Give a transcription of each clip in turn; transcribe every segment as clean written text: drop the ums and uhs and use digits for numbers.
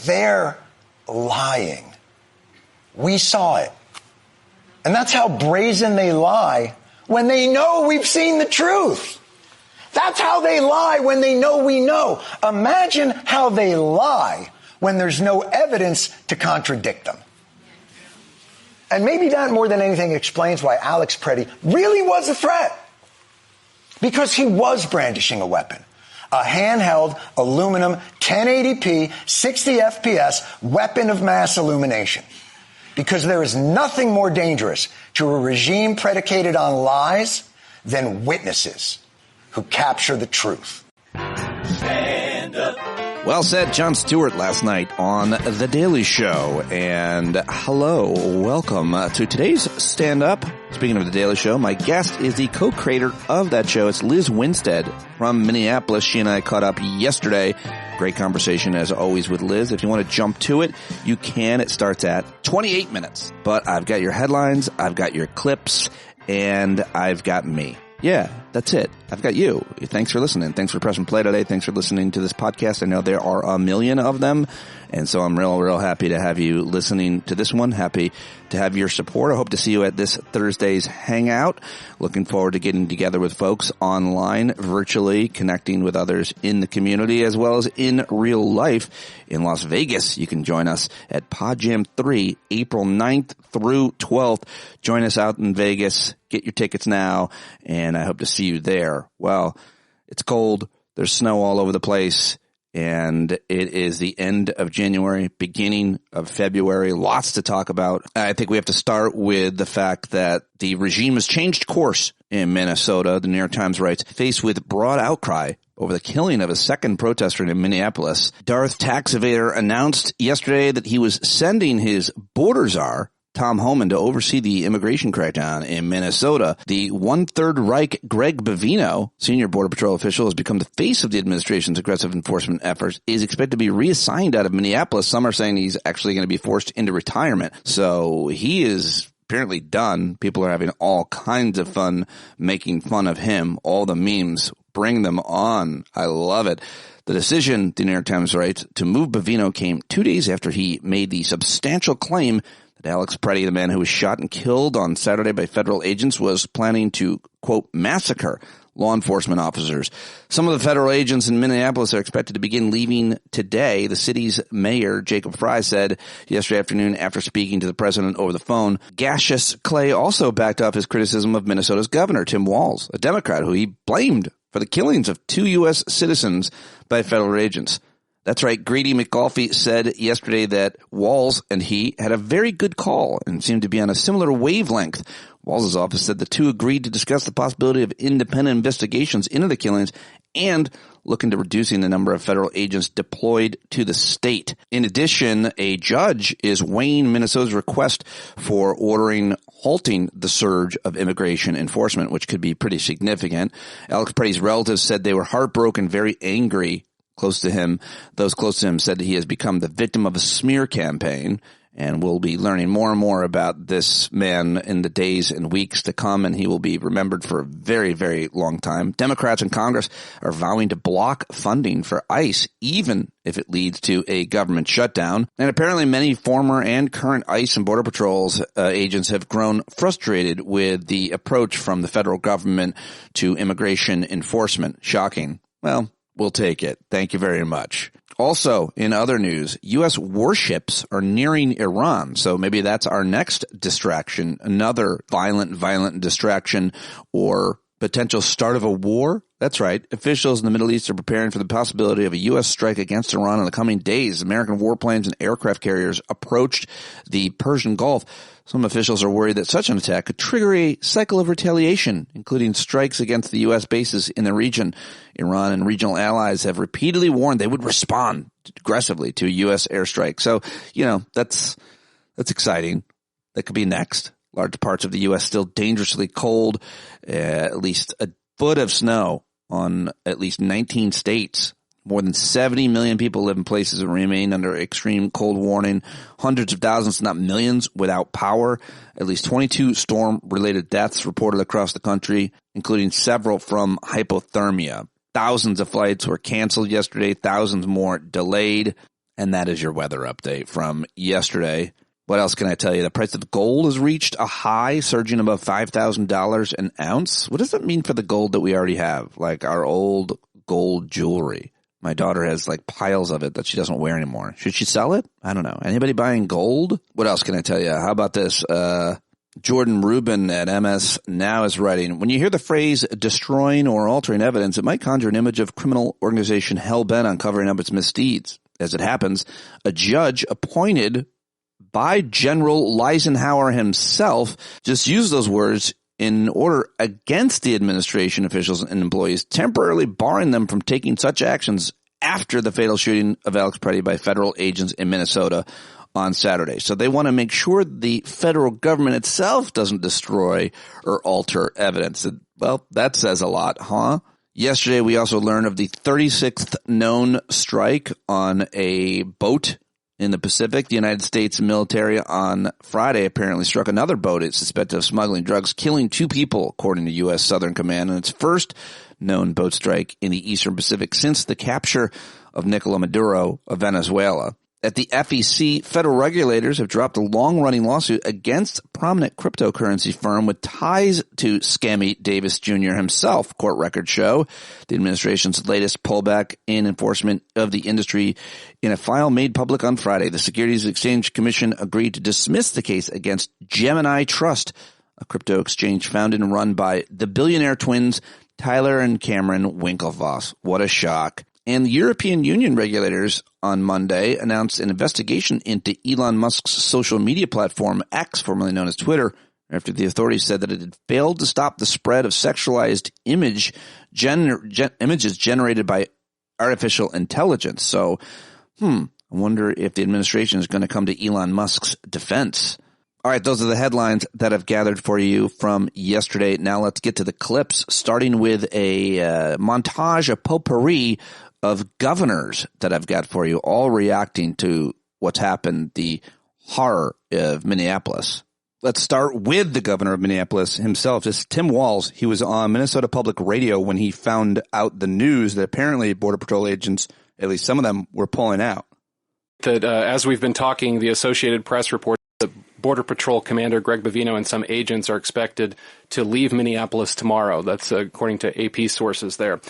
They're lying. We saw it. And that's how brazen they lie when they know we've seen the truth. That's how they lie when they know we know. Imagine how they lie when there's no evidence to contradict them. And maybe that more than anything explains why Alex Preddy really was a threat. Because he was brandishing a weapon. A handheld, aluminum, 1080p, 60 FPS weapon of mass illumination. Because there is nothing more dangerous to a regime predicated on lies than witnesses who capture the truth. Stand up. Well said, Jon Stewart last night on The Daily Show. And hello, welcome to today's Stand Up. Speaking of The Daily Show, my guest is the co-creator of that show. It's Lizz Winstead from Minneapolis. She and I caught up yesterday. Great conversation, as always, with Liz. If you want to jump to it, you can. It starts at 28 minutes. But I've got your headlines, I've got your clips, and I've got me. Yeah, that's it. I've got you. Thanks for listening. Thanks for pressing play today. Thanks for listening to this podcast. I know there are a million of them, and so I'm real happy to have you listening to this one. Happy to have your support. I hope to see you at this Thursday's Hangout. Looking forward to getting together with folks online, virtually, connecting with others in the community as well as in real life in Las Vegas. You can join us at PodJam 3, April 9th through 12th. Join us out in Vegas. Get your tickets now, and I hope to see you there. Well, it's cold. There's snow all over the place, and it is the end of January, beginning of February. Lots to talk about. I think we have to start with the fact that the regime has changed course in Minnesota. The New York Times writes, faced with broad outcry over the killing of a second protester in Minneapolis, Darth tax evader announced yesterday that he was sending his border czar, Tom Homan, to oversee the immigration crackdown in Minnesota. The One-Third Reich Greg Bavino, senior Border Patrol official, has become the face of the administration's aggressive enforcement efforts, is expected to be reassigned out of Minneapolis. Some are saying he's actually going to be forced into retirement. So he is apparently done. People are having all kinds of fun making fun of him. All the memes, bring them on. I love it. The decision, the New York Times writes, to move Bavino came 2 days after he made the substantial claim that Alex Preddy, the man who was shot and killed on Saturday by federal agents, was planning to, quote, massacre law enforcement officers. Some of the federal agents in Minneapolis are expected to begin leaving today. The city's mayor, Jacob Fry, said yesterday afternoon after speaking to the president over the phone. Cassius Clay also backed up his criticism of Minnesota's governor, Tim Walz, a Democrat who he blamed for the killings of 2 U.S. citizens by federal agents. That's right. Grady McAuliffe said yesterday that Walz and he had a very good call and seemed to be on a similar wavelength. Walz's office said the two agreed to discuss the possibility of independent investigations into the killings and look into reducing the number of federal agents deployed to the state. In addition, a judge is weighing Minnesota's request for halting the surge of immigration enforcement, which could be pretty significant. Alex Preddy's relatives said they were heartbroken, very angry. Those close to him said that he has become the victim of a smear campaign, and we'll be learning more and more about this man in the days and weeks to come, and he will be remembered for a very, very long time. Democrats in Congress are vowing to block funding for ICE, even if it leads to a government shutdown. And apparently many former and current ICE and Border Patrol's agents have grown frustrated with the approach from the federal government to immigration enforcement. Shocking. Well, we'll take it. Thank you very much. Also, in other news, U.S. warships are nearing Iran, so maybe that's our next distraction, another violent distraction or potential start of a war. That's right. Officials in the Middle East are preparing for the possibility of a U.S. strike against Iran in the coming days. American warplanes and aircraft carriers approached the Persian Gulf. Some officials are worried that such an attack could trigger a cycle of retaliation, including strikes against the U.S. bases in the region. Iran and regional allies have repeatedly warned they would respond aggressively to a U.S. airstrike. So, that's exciting. That could be next. Large parts of the U.S. still dangerously cold, at least a foot of snow on at least 19 states. More than 70 million people live in places that remain under extreme cold warning. Hundreds of thousands, not millions, without power. At least 22 storm-related deaths reported across the country, including several from hypothermia. Thousands of flights were canceled yesterday, thousands more delayed. And that is your weather update from yesterday. What else can I tell you? The price of gold has reached a high, surging above $5,000 an ounce. What does that mean for the gold that we already have? Like our old gold jewelry. My daughter has like piles of it that she doesn't wear anymore. Should she sell it? I don't know. Anybody buying gold? What else can I tell you? How about this? Jordan Rubin at MS Now is writing, when you hear the phrase destroying or altering evidence, it might conjure an image of criminal organization hell-bent on covering up its misdeeds. As it happens, a judge appointed by General Eisenhower himself just used those words in order against the administration officials and employees, temporarily barring them from taking such actions after the fatal shooting of Alex Preddy by federal agents in Minnesota on Saturday. So they want to make sure the federal government itself doesn't destroy or alter evidence. Well, that says a lot, huh? Yesterday, we also learned of the 36th known strike on a boat in the Pacific. The United States military on Friday apparently struck another boat it's suspected of smuggling drugs, killing 2 people, according to U.S. Southern Command, and its first known boat strike in the Eastern Pacific since the capture of Nicolás Maduro of Venezuela. At the FEC, federal regulators have dropped a long-running lawsuit against a prominent cryptocurrency firm with ties to Scammy Davis Jr. himself, court records show. The administration's latest pullback in enforcement of the industry in a file made public on Friday. The Securities Exchange Commission agreed to dismiss the case against Gemini Trust, a crypto exchange founded and run by the billionaire twins Tyler and Cameron Winklevoss. What a shock. And the European Union regulators on Monday announced an investigation into Elon Musk's social media platform, X, formerly known as Twitter, after the authorities said that it had failed to stop the spread of sexualized images generated by artificial intelligence. So, I wonder if the administration is going to come to Elon Musk's defense. All right, those are the headlines that I've gathered for you from yesterday. Now let's get to the clips, starting with a montage, a potpourri of governors that I've got for you, all reacting to what's happened, the horror of Minneapolis. Let's start with the governor of Minneapolis himself, just Tim Walz. He was on Minnesota Public Radio when he found out the news that apparently Border Patrol agents, at least some of them, were pulling out. That as we've been talking, the Associated Press reports that Border Patrol Commander Greg Bovino and some agents are expected to leave Minneapolis tomorrow. That's according to AP sources there.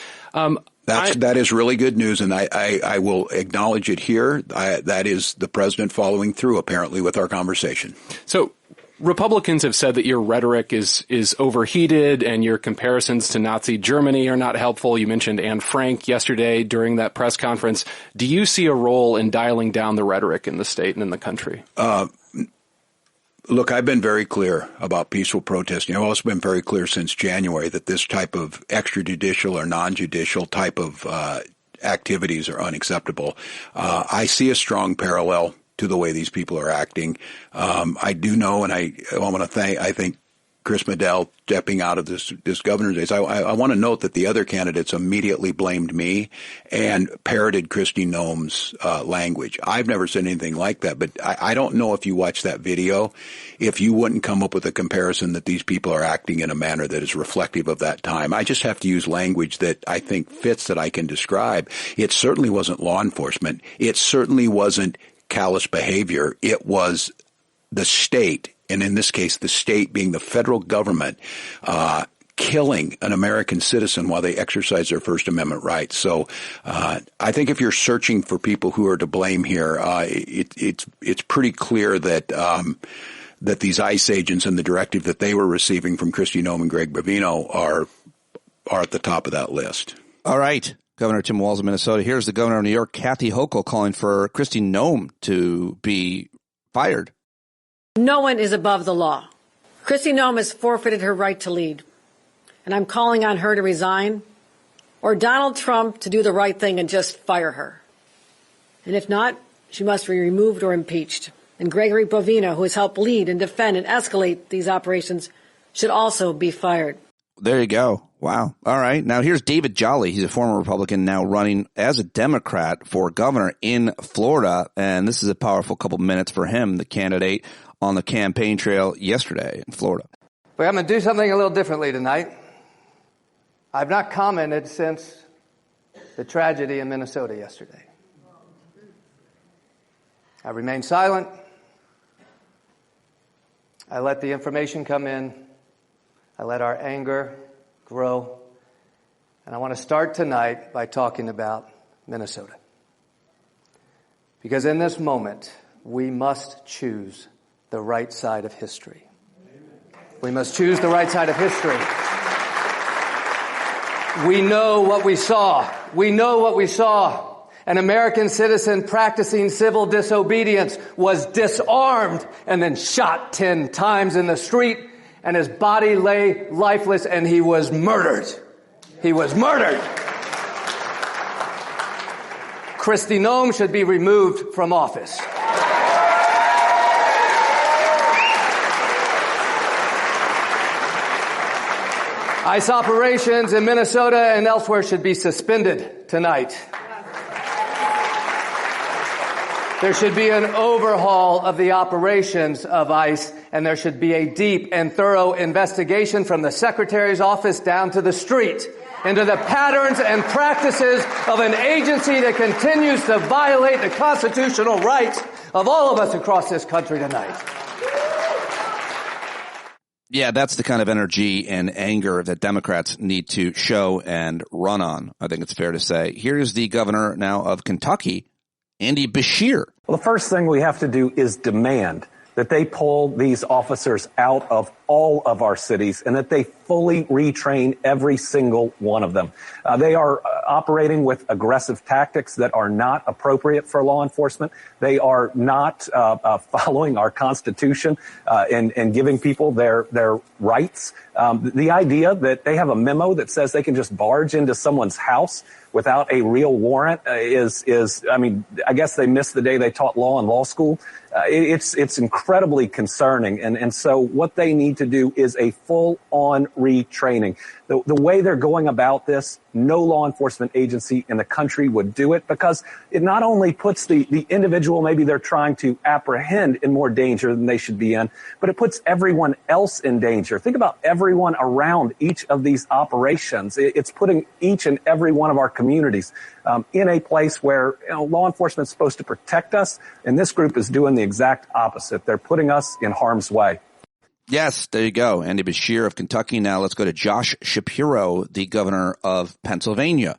That is really good news, and I will acknowledge it here. That is the president following through, apparently, with our conversation. So Republicans have said that your rhetoric is overheated and your comparisons to Nazi Germany are not helpful. You mentioned Anne Frank yesterday during that press conference. Do you see a role in dialing down the rhetoric in the state and in the country? Look, I've been very clear about peaceful protesting. I've also been very clear since January that this type of extrajudicial or non-judicial type of activities are unacceptable. I see a strong parallel to the way these people are acting. I do know, and I want to thank, I think, Chris Maddow stepping out of this governor's race. I want to note that the other candidates immediately blamed me and parroted Kristi Noem's language. I've never said anything like that, but I don't know if you watch that video, if you wouldn't come up with a comparison that these people are acting in a manner that is reflective of that time. I just have to use language that I think fits, that I can describe. It certainly wasn't law enforcement. It certainly wasn't callous behavior. It was the state, and in this case, the state being the federal government, killing an American citizen while they exercise their First Amendment rights. So I think if you're searching for people who are to blame here, it's pretty clear that that these ICE agents and the directive that they were receiving from Kristi Noem and Greg Bovino are at the top of that list. All right. Governor Tim Walz of Minnesota. Here's the governor of New York, Kathy Hochul, calling for Kristi Noem to be fired. No one is above the law. Kristi Noem has forfeited her right to lead, and I'm calling on her to resign, or Donald Trump to do the right thing and just fire her. And if not, she must be removed or impeached. And Gregory Bovino, who has helped lead and defend and escalate these operations, should also be fired. There you go. Wow. All right. Now here's David Jolly. He's a former Republican now running as a Democrat for governor in Florida. And this is a powerful couple minutes for him, the candidate on the campaign trail yesterday in Florida. But I'm going to do something a little differently tonight. I've not commented since the tragedy in Minnesota yesterday. I remained silent. I let the information come in. I let our anger grow. And I want to start tonight by talking about Minnesota. Because in this moment, we must choose the right side of history. We must choose the right side of history. We know what we saw. We know what we saw. An American citizen practicing civil disobedience was disarmed and then shot 10 times in the street, and his body lay lifeless, and he was murdered. He was murdered. Kristi Noem should be removed from office. ICE operations in Minnesota and elsewhere should be suspended tonight. There should be an overhaul of the operations of ICE, and there should be a deep and thorough investigation from the Secretary's office down to the street into the patterns and practices of an agency that continues to violate the constitutional rights of all of us across this country tonight. Yeah, that's the kind of energy and anger that Democrats need to show and run on. I think it's fair to say. Here's the governor now of Kentucky, Andy Beshear. Well, the first thing we have to do is demand that they pull these officers out of all of our cities and that they fully retrain every single one of them. They are operating with aggressive tactics that are not appropriate for law enforcement. They are not following our Constitution and giving people their rights. The idea that they have a memo that says they can just barge into someone's house without a real warrant I mean, I guess they missed the day they taught law in law school. It's incredibly concerning. And so what they need to do is a full-on retraining. The way they're going about this, no law enforcement agency in the country would do it, because it not only puts the individual maybe they're trying to apprehend in more danger than they should be in, but it puts everyone else in danger. Think about everyone around each of these operations. It's putting each and every one of our communities in a place where law enforcement is supposed to protect us, and this group is doing the exact opposite. They're putting us in harm's way. Yes, there you go. Andy Beshear of Kentucky. Now let's go to Josh Shapiro, the governor of Pennsylvania.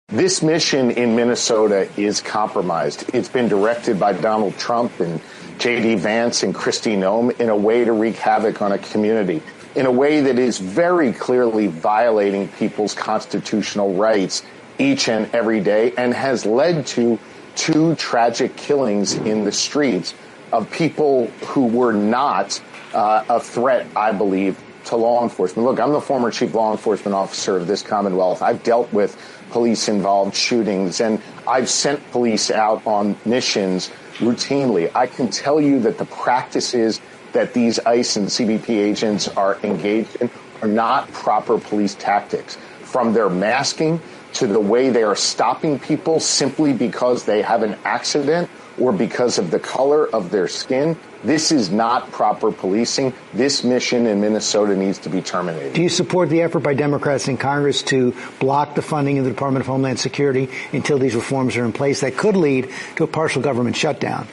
This mission in Minnesota is compromised. It's been directed by Donald Trump and J.D. Vance and Kristi Noem in a way to wreak havoc on a community, in a way that is very clearly violating people's constitutional rights each and every day, and has led to 2 tragic killings in the streets of people who were not a threat, I believe, to law enforcement. Look, I'm the former chief law enforcement officer of this Commonwealth. I've dealt with police-involved shootings, and I've sent police out on missions routinely. I can tell you that the practices that these ICE and CBP agents are engaged in are not proper police tactics, from their masking to the way they are stopping people simply because they have an accident or because of the color of their skin. This is not proper policing. This mission in Minnesota needs to be terminated. Do you support the effort by Democrats in Congress to block the funding of the Department of Homeland Security until these reforms are in place that could lead to a partial government shutdown?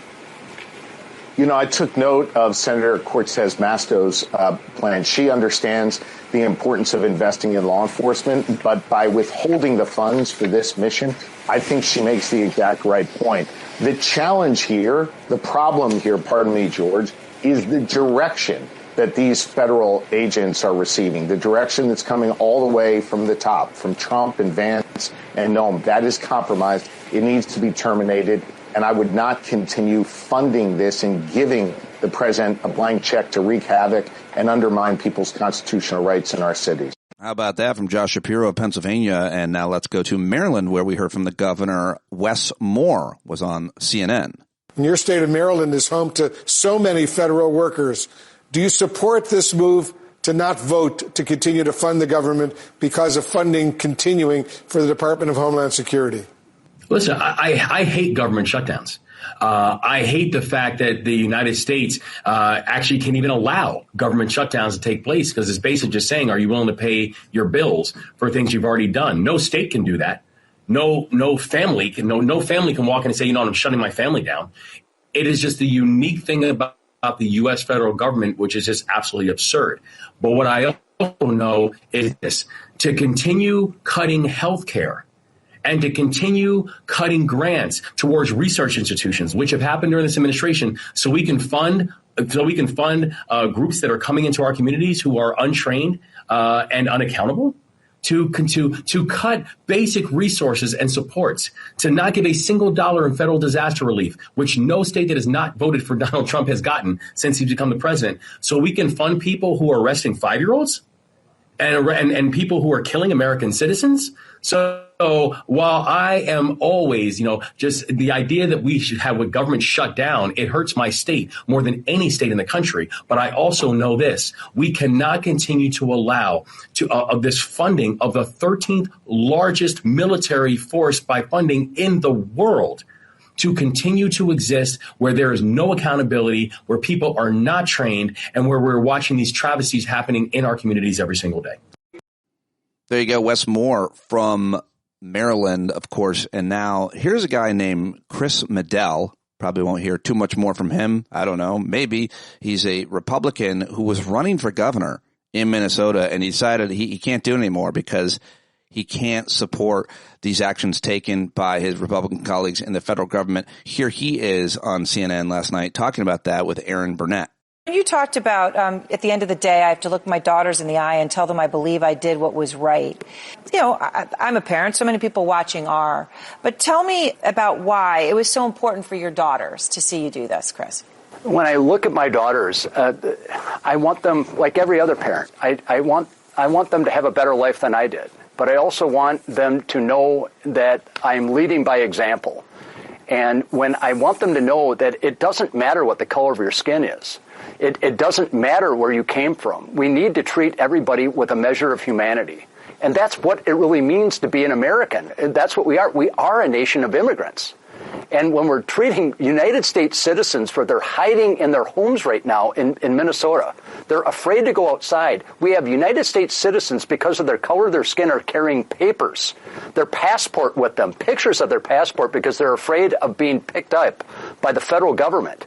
You know, I took note of Senator Cortez Mastow's plan. She understands the importance of investing in law enforcement, but by withholding the funds for this mission, I think she makes the exact right point. The challenge here, the problem here, pardon me, George, is the direction that these federal agents are receiving, the direction that's coming all the way from the top, from Trump and Vance and Noem. That is compromised. It needs to be terminated. And I would not continue funding this and giving the president a blank check to wreak havoc and undermine people's constitutional rights in our cities. How about that from Josh Shapiro of Pennsylvania? And now let's go to Maryland, where we heard from the governor. Wes Moore was on CNN. And your state of Maryland is home to so many federal workers. Do you support this move to not vote to continue to fund the government because of funding continuing for the Department of Homeland Security? Listen, I hate government shutdowns. I hate the fact that the United States actually can't even allow government shutdowns to take place, because it's basically just saying, are you willing to pay your bills for things you've already done? No state can do that. No family can walk in and say, you know what, I'm shutting my family down. It is just the unique thing about the U.S. federal government, which is just absolutely absurd. But what I also know is this: to continue cutting health care and to continue cutting grants towards research institutions, which have happened during this administration, so we can fund groups that are coming into our communities who are untrained and unaccountable, to cut basic resources and supports, to not give a single dollar in federal disaster relief, which no state that has not voted for Donald Trump has gotten since he's become the president, so we can fund people who are arresting 5-year-olds and people who are killing American citizens. So while I am always, just the idea that we should have a government shut down, it hurts my state more than any state in the country. But I also know this: we cannot continue to allow this funding of the 13th largest military force by funding in the world to continue to exist, where there is no accountability, where people are not trained, and where we're watching these travesties happening in our communities every single day. There you go, Wes Moore from Maryland, of course. And now here's a guy named Chris Maddow. Probably won't hear too much more from him. I don't know. Maybe he's a Republican who was running for governor in Minnesota, and he decided he can't do it anymore because he can't support these actions taken by his Republican colleagues in the federal government. Here he is on CNN last night talking about that with Aaron Burnett. You talked about at the end of the day, I have to look my daughters in the eye and tell them I believe I did what was right. I'm a parent. So many people watching are. But tell me about why it was so important for your daughters to see you do this, Chris. When I look at my daughters, I want them, like every other parent, I want them to have a better life than I did. But I also want them to know that I'm leading by example. And when I want them to know that it doesn't matter what the color of your skin is. It doesn't matter where you came from. We need to treat everybody with a measure of humanity. And that's what it really means to be an American. That's what we are. We are a nation of immigrants. And when we're treating United States citizens for they're hiding in their homes right now in Minnesota, they're afraid to go outside. We have United States citizens, because of their color of their skin, are carrying papers, their passport with them, pictures of their passport, because they're afraid of being picked up by the federal government.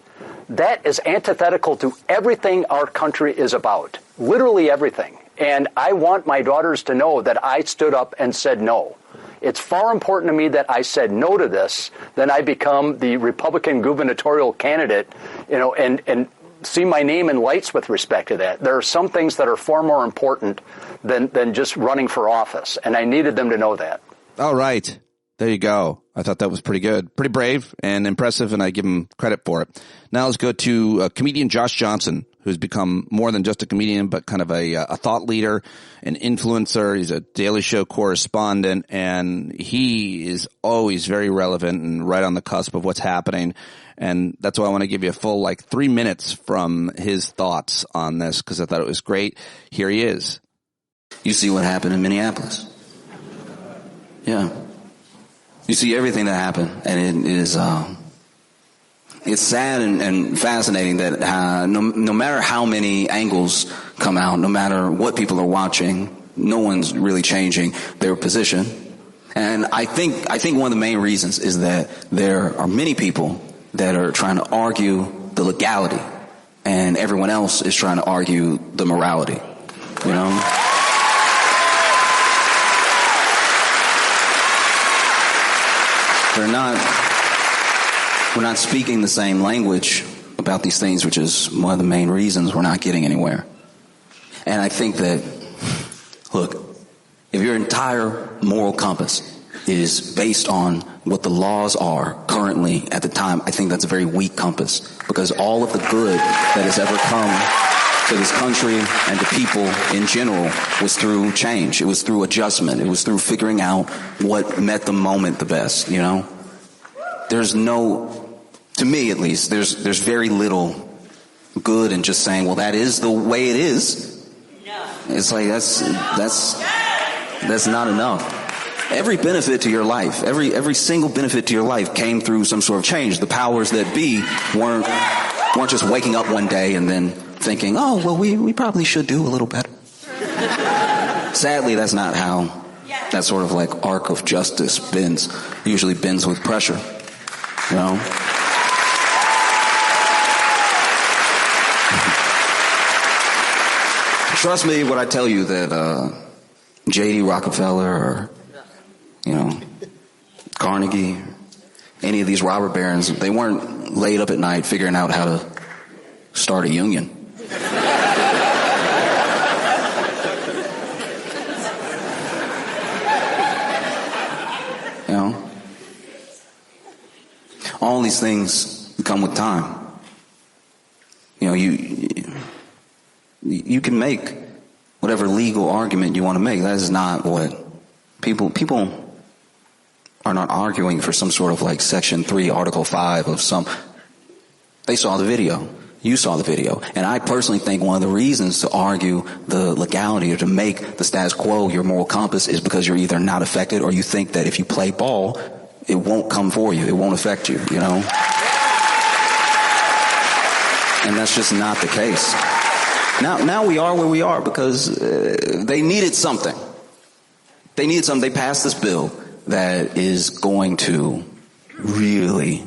That is antithetical to everything our country is about, literally everything. And I want my daughters to know that I stood up and said no. It's far important to me that I said no to this than I become the Republican gubernatorial candidate, and see my name in lights with respect to that. There are some things that are far more important than just running for office, and I needed them to know that. All right. There you go. I thought that was pretty good. Pretty brave and impressive, and I give him credit for it. Now let's go to comedian Josh Johnson, who's become more than just a comedian, but kind of a thought leader, an influencer. He's a Daily Show correspondent, and he is always very relevant and right on the cusp of what's happening. And that's why I want to give you a full 3 minutes from his thoughts on this, because I thought it was great. Here he is. You see what happened in Minneapolis. Yeah. You see everything that happened, and it is it's sad and fascinating that no matter how many angles come out, no matter what people are watching, no one's really changing their position. And I think one of the main reasons is that there are many people that are trying to argue the legality, and everyone else is trying to argue the morality. We're not speaking the same language about these things, which is one of the main reasons we're not getting anywhere. And I think that, look, if your entire moral compass is based on what the laws are currently at the time, I think that's a very weak compass, because all of the good that has ever come to this country and to people in general was through change. It was through adjustment. It was through figuring out what met the moment the best, There's to me at least, there's very little good in just saying, well, that is the way it is. It's like that's not enough. Every benefit to your life, every single benefit to your life came through some sort of change. The powers that be weren't just waking up one day and then thinking, oh, well, we probably should do a little better. Sadly, that's not how that sort of arc of justice bends. It usually bends with pressure. Trust me when I tell you that J.D. Rockefeller or, Carnegie, any of these robber barons, they weren't laid up at night figuring out how to start a union. All these things come with time. You can make whatever legal argument you want to make. That is not what people are not arguing for some sort of like Section 3, Article 5 of some. They saw the video. You saw the video. And I personally think one of the reasons to argue the legality or to make the status quo your moral compass is because you're either not affected or you think that if you play ball, it won't come for you. It won't affect you, And that's just not the case. Now we are where we are because they needed something. They passed this bill that is going to really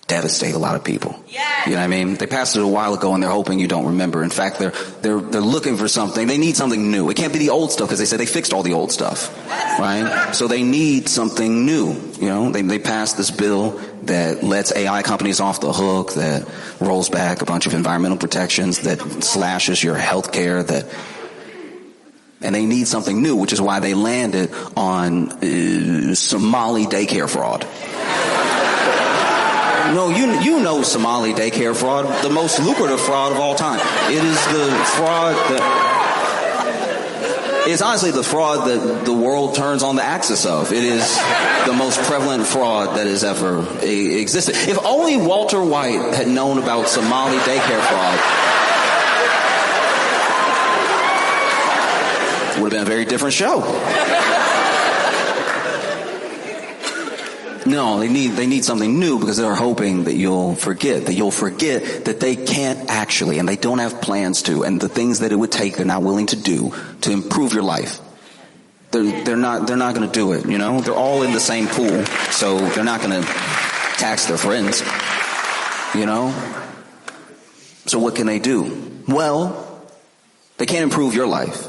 devastate a lot of people. Yes. You know what I mean? They passed it a while ago and they're hoping you don't remember. In fact, they're looking for something. They need something new. It can't be the old stuff because they said they fixed all the old stuff. Right? So they need something new. They passed this bill that lets AI companies off the hook, that rolls back a bunch of environmental protections, that slashes your health care, and they need something new, which is why they landed on Somali daycare fraud. No, you know Somali daycare fraud, the most lucrative fraud of all time. It is the fraud it's honestly the fraud that the world turns on the axis of. It is the most prevalent fraud that has ever existed. If only Walter White had known about Somali daycare fraud, it would have been a very different show. No, they need something new because they're hoping that you'll forget that they can't actually, and they don't have plans to, and the things that it would take they're not willing to do to improve your life. They're not going to do it, They're all in the same pool, so they're not going to tax their friends, So what can they do? Well, they can't improve your life.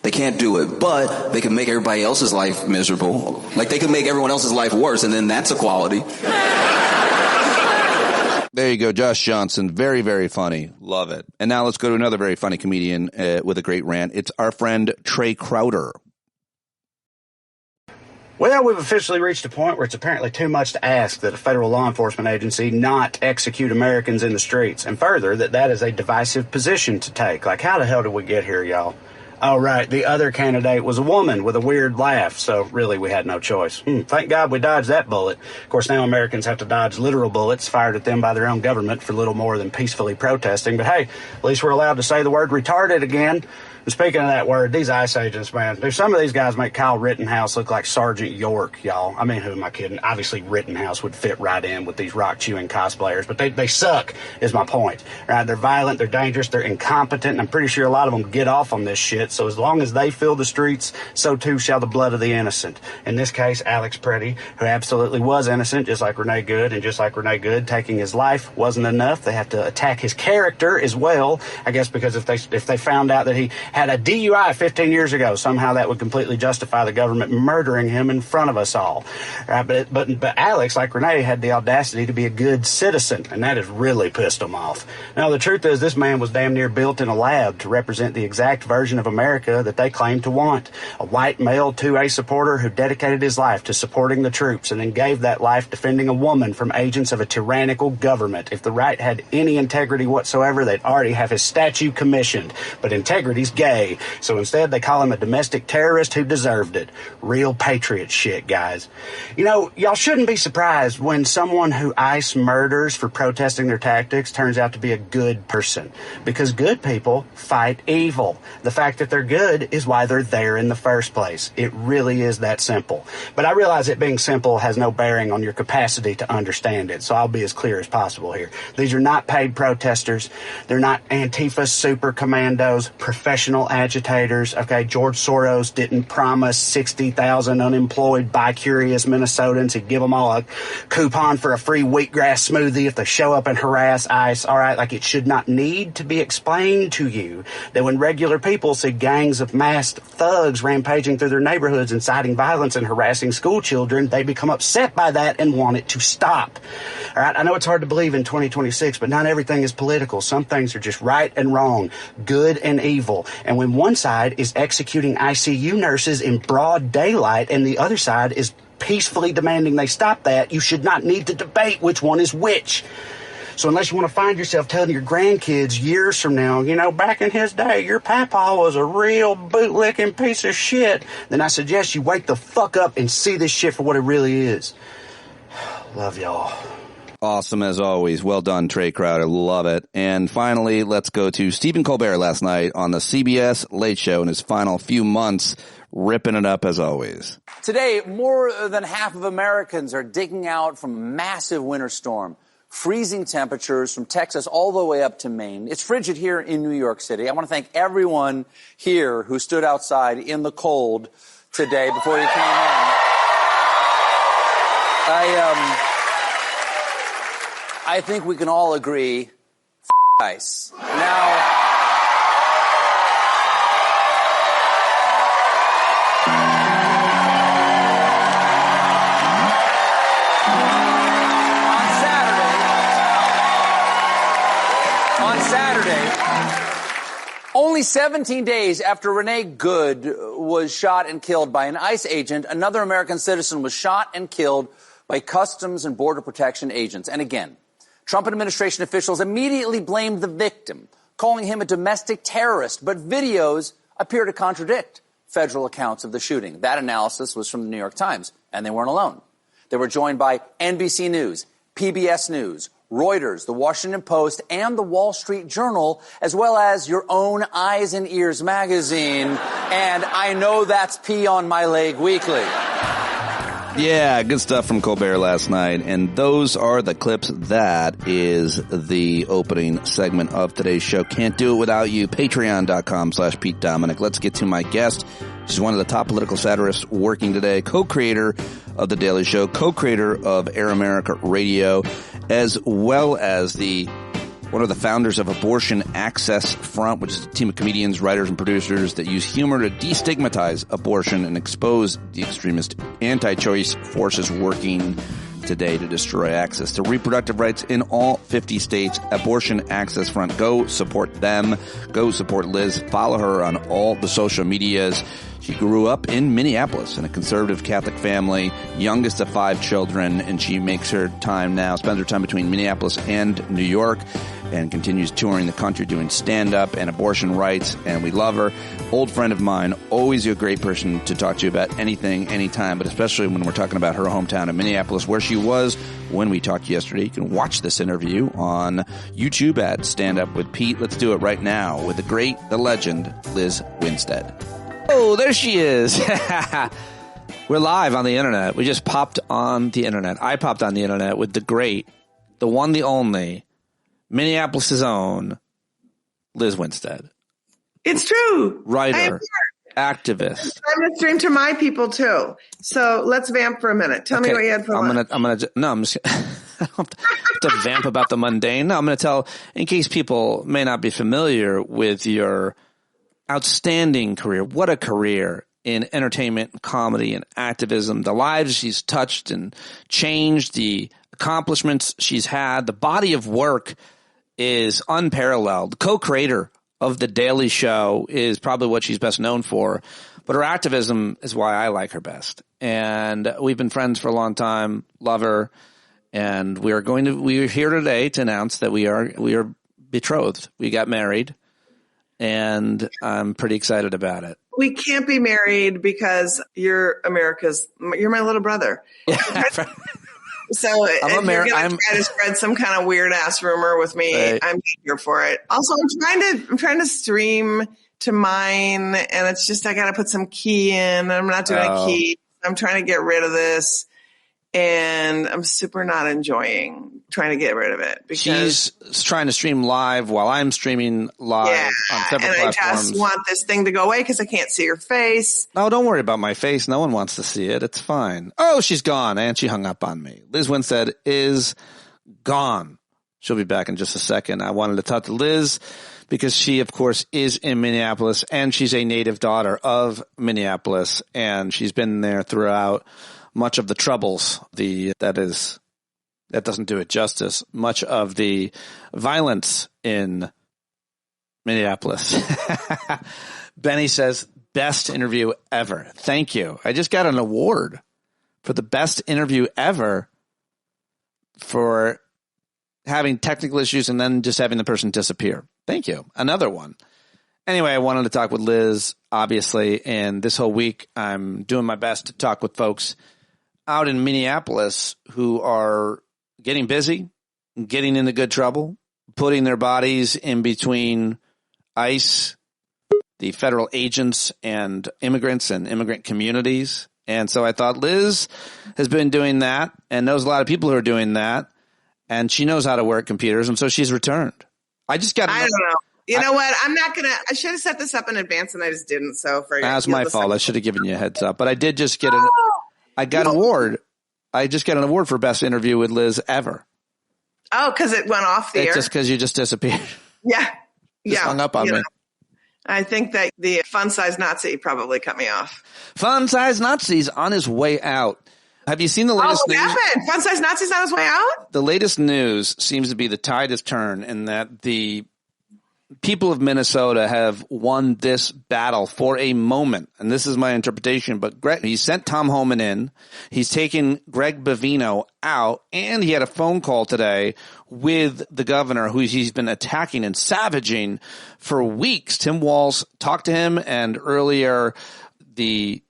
They can't do it, but they can make everybody else's life miserable. Like they can make everyone else's life worse, and then that's equality. There you go, Josh Johnson. Very, very funny. Love it. And now let's go to another very funny comedian with a great rant. It's our friend Trey Crowder. Well, we've officially reached a point where it's apparently too much to ask that a federal law enforcement agency not execute Americans in the streets. And further, that is a divisive position to take. Like, how the hell did we get here, y'all? Oh, right, the other candidate was a woman with a weird laugh, so really we had no choice. Thank God we dodged that bullet. Of course, now Americans have to dodge literal bullets fired at them by their own government for little more than peacefully protesting. But hey, at least we're allowed to say the word retarded again. And speaking of that word, these ICE agents, man, some of these guys make Kyle Rittenhouse look like Sergeant York, y'all. I mean, who am I kidding? Obviously, Rittenhouse would fit right in with these rock-chewing cosplayers, but they suck, is my point. Right? They're violent, they're dangerous, they're incompetent, and I'm pretty sure a lot of them get off on this shit. So as long as they fill the streets, so too shall the blood of the innocent. In this case, Alex Pretty, who absolutely was innocent, just like Renee Good, and just like Renee Good, taking his life wasn't enough. They have to attack his character as well, I guess, because if they found out that he had a DUI 15 years ago, somehow that would completely justify the government murdering him in front of us all. But Alex, like Renee, had the audacity to be a good citizen, and that has really pissed him off. Now, the truth is this man was damn near built in a lab to represent the exact version of America that they claim to want. A white male 2A supporter who dedicated his life to supporting the troops and then gave that life defending a woman from agents of a tyrannical government. If the right had any integrity whatsoever, they'd already have his statue commissioned. But integrity's gay. So instead, they call him a domestic terrorist who deserved it. Real patriot shit, guys. Y'all shouldn't be surprised when someone who ICE murders for protesting their tactics turns out to be a good person. Because good people fight evil. The fact that they're good is why they're there in the first place. It really is that simple. But I realize that being simple has no bearing on your capacity to understand it, so I'll be as clear as possible here. These are not paid protesters. They're not Antifa super commandos, professional agitators. Okay, George Soros didn't promise 60,000 unemployed bi-curious Minnesotans. He'd give them all a coupon for a free wheatgrass smoothie if they show up and harass ICE. All right, like it should not need to be explained to you that when regular people see with gangs of masked thugs rampaging through their neighborhoods, inciting violence and harassing school children, they become upset by that and want it to stop. All right, I know it's hard to believe in 2026, but not everything is political. Some things are just right and wrong, good and evil. And when one side is executing ICU nurses in broad daylight and the other side is peacefully demanding they stop that, you should not need to debate which one is which. So unless you want to find yourself telling your grandkids years from now, you know, back in his day, your papa was a real bootlicking piece of shit, then I suggest you wake the fuck up and see this shit for what it really is. Love y'all. Awesome as always. Well done, Trey Crowder. Love it. And finally, let's go to Stephen Colbert last night on the CBS Late Show in his final few months, ripping it up as always. Today, more than half of Americans are digging out from a massive winter storm. Freezing temperatures from Texas all the way up to Maine. It's frigid here in New York City. I want to thank everyone here who stood outside in the cold today before you came in. I think we can all agree, ice. Now, only 17 days after Renee Good was shot and killed by an ICE agent, another American citizen was shot and killed by Customs and Border Protection agents. And again, Trump administration officials immediately blamed the victim, calling him a domestic terrorist. But videos appear to contradict federal accounts of the shooting. That analysis was from the New York Times, and they weren't alone. They were joined by NBC News, PBS News, Reuters, The Washington Post, and The Wall Street Journal, as well as your own Eyes and Ears magazine, and I Know That's Pee on My Leg Weekly. Yeah, good stuff from Colbert last night. And those are the clips. That is the opening segment of today's show. Can't do it without you. Patreon.com/Pete Dominic. Let's get to my guest. She's one of the top political satirists working today, co-creator of The Daily Show, co-creator of Air America Radio, as well as one of the founders of Abortion Access Front, which is a team of comedians, writers, and producers that use humor to destigmatize abortion and expose the extremist anti-choice forces working today to destroy access to reproductive rights in all 50 states. Abortion Access Front. Go support them. Go support Liz. Follow her on all the social medias. She grew up in Minneapolis in a conservative Catholic family, youngest of 5 children, and she makes her time now, spends her time between Minneapolis and New York, and continues touring the country doing stand-up and abortion rights, and we love her. Old friend of mine, always a great person to talk to about anything, anytime, but especially when we're talking about her hometown of Minneapolis, where she was when we talked yesterday. You can watch this interview on YouTube at Stand Up with Pete. Let's do it right now with the great, the legend, Lizz Winstead. Oh, there she is. We're live on the internet. We just popped on the internet. I popped on the internet with the great, the one, the only, Minneapolis' own, Lizz Winstead. It's true. Writer, activist. I'm going to stream to my people too. So let's vamp for a minute. Tell me what you had for lunch. I'm just I don't have to vamp about the mundane. No, I'm going to tell, in case people may not be familiar with your outstanding career. What a career in entertainment, comedy, and activism. The lives she's touched and changed, the accomplishments she's had, the body of work is unparalleled. Co-creator of The Daily Show is probably what she's best known for, but her activism is why I like her best. And we've been friends for a long time, love her, and we're here today to announce that we are betrothed. We got married. And I'm pretty excited about it. We can't be married because you're my little brother. So if you're going to try to spread some kind of weird ass rumor with me, right. I'm here for it. Also, I'm trying to stream to mine, and it's just I got to put some key in. I'm not doing a key. I'm trying to get rid of this. And I'm super not enjoying trying to get rid of it because she's trying to stream live while I'm streaming live on separate platforms. I just want this thing to go away because I can't see her face. No, don't worry about my face. No one wants to see it. It's fine. Oh, she's gone, and she hung up on me. Lizz Winstead is gone. She'll be back in just a second. I wanted to talk to Liz because she, of course, is in Minneapolis, and she's a native daughter of Minneapolis, and she's been there throughout much of the troubles. That doesn't do it justice. Much of the violence in Minneapolis. Benny says, best interview ever. Thank you. I just got an award for the best interview ever for having technical issues and then just having the person disappear. Thank you. Another one. Anyway, I wanted to talk with Liz, obviously, and this whole week I'm doing my best to talk with folks out in Minneapolis who are getting busy, getting into good trouble, putting their bodies in between ICE, the federal agents, and immigrants and immigrant communities. And so I thought Liz has been doing that and knows a lot of people who are doing that. And she knows how to work computers, and so she's returned. I don't know. You know what? I'm not going to – I should have set this up in advance, and I just didn't. So that's my fault. I should have given you a heads up. But I did just get I got an award. I just got an award for best interview with Liz ever. Oh, because it went off the air? It's just because you just disappeared. Yeah. Just hung up on me. I think that the fun-sized Nazi probably cut me off. Fun-sized Nazi's on his way out. Have you seen the latest news? What happened? Fun-sized Nazi's on his way out? The latest news seems to be the tide has turned and that the people of Minnesota have won this battle for a moment. And this is my interpretation. But he sent Tom Homan in. He's taken Greg Bavino out. And he had a phone call today with the governor who he's been attacking and savaging for weeks. Tim Walz talked to him. And earlier, the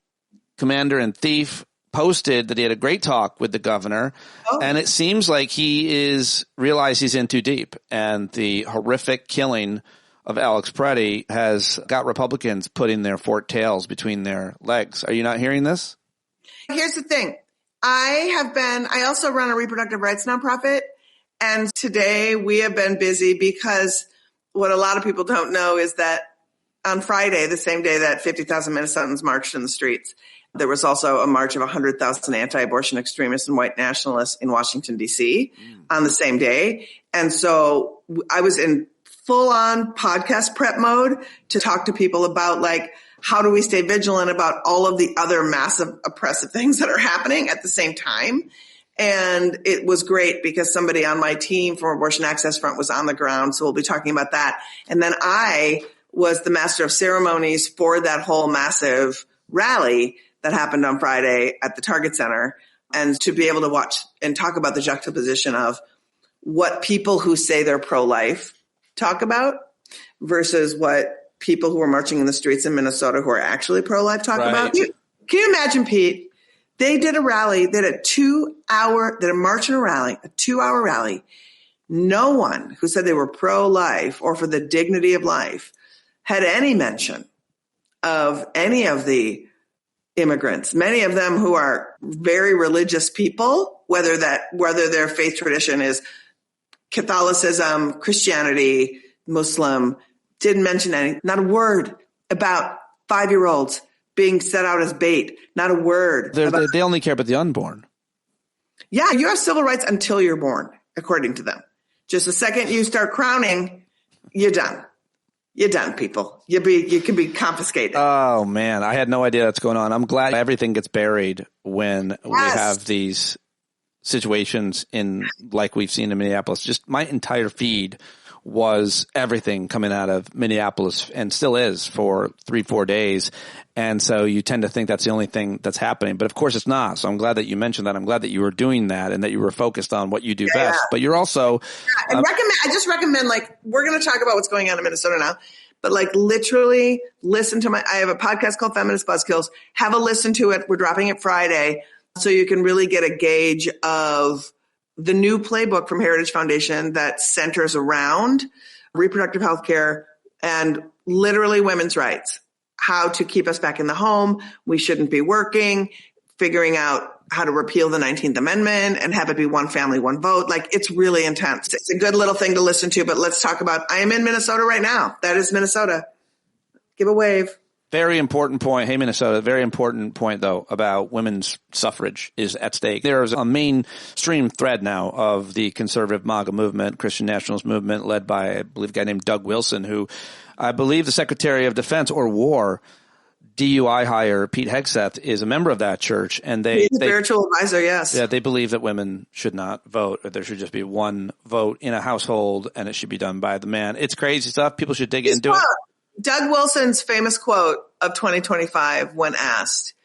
commander in chief posted that he had a great talk with the governor, and it seems like he is realized he's in too deep, and the horrific killing of Alex Preddy has got Republicans putting their forked tails between their legs. Are you not hearing this? Here's the thing. I also run a reproductive rights nonprofit, and today we have been busy because what a lot of people don't know is that on Friday, the same day that 50,000 Minnesotans marched in the streets, there was also a march of 100,000 anti-abortion extremists and white nationalists in Washington, D.C. on the same day. And so I was in full-on podcast prep mode to talk to people about, like, how do we stay vigilant about all of the other massive oppressive things that are happening at the same time. And it was great because somebody on my team from Abortion Access Front was on the ground. So we'll be talking about that. And then I was the master of ceremonies for that whole massive rally that happened on Friday at the Target Center, and to be able to watch and talk about the juxtaposition of what people who say they're pro-life talk about versus what people who are marching in the streets in Minnesota who are actually pro-life talk about. Can you imagine, Pete? They did a rally, they did a march and a rally, a 2-hour rally. No one who said they were pro-life or for the dignity of life had any mention of any of the immigrants, many of them who are very religious people, whether their faith tradition is Catholicism, Christianity, Muslim, didn't mention not a word about 5-year-olds being set out as bait, not a word. They only care about the unborn. Yeah, you have civil rights until you're born, according to them. Just the second you start crowning, you're done. You're done, people. You can be confiscated. Oh, man. I had no idea that's going on. I'm glad everything gets buried when we have these situations like we've seen in Minneapolis. Just my entire feed was everything coming out of Minneapolis and still is for 3-4 days. And so you tend to think that's the only thing that's happening. But of course it's not. So I'm glad that you mentioned that. I'm glad that you were doing that and that you were focused on what you do best. But you're also I just recommend, like, we're going to talk about what's going on in Minnesota now, but like literally listen to I have a podcast called Feminist Buzzkills. Have a listen to it. We're dropping it Friday so you can really get a gauge of the new playbook from Heritage Foundation that centers around reproductive health care and literally women's rights, how to keep us back in the home. We shouldn't be working, figuring out how to repeal the 19th Amendment and have it be one family, one vote. Like, it's really intense. It's a good little thing to listen to, but let's talk about, I am in Minnesota right now. That is Minnesota. Give a wave. Very important point. Hey, Minnesota, very important point, though, about women's suffrage is at stake. There's a mainstream thread now of the conservative MAGA movement, Christian nationalist movement, led by, I believe, a guy named Doug Wilson, who I believe the Secretary of Defense or War DUI hire, Pete Hegseth, is a member of that church. And He's a spiritual advisor, yes. Yeah, they believe that women should not vote, or there should just be one vote in a household, and it should be done by the man. It's crazy stuff. People should dig into it. Doug Wilson's famous quote of 2025 when asked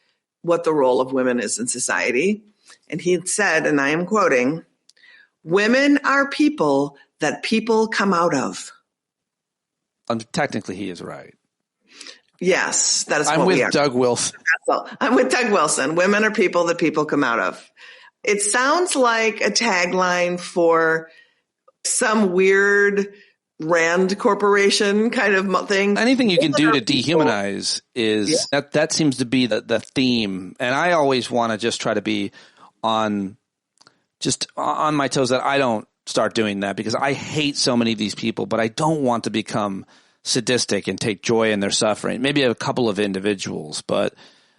what the role of women is in society. And he said, and I am quoting, "Women are people that people come out of." Technically, he is right. Yes, that is I'm what we are. with Doug Wilson. I'm with Doug Wilson. Women are people that people come out of. It sounds like a tagline for some weird Rand Corporation kind of thing. Anything you can do to dehumanize is that seems to be the theme. And I always want to just try to be on my toes that I don't start doing that, because I hate so many of these people, but I don't want to become sadistic and take joy in their suffering. Maybe a couple of individuals, but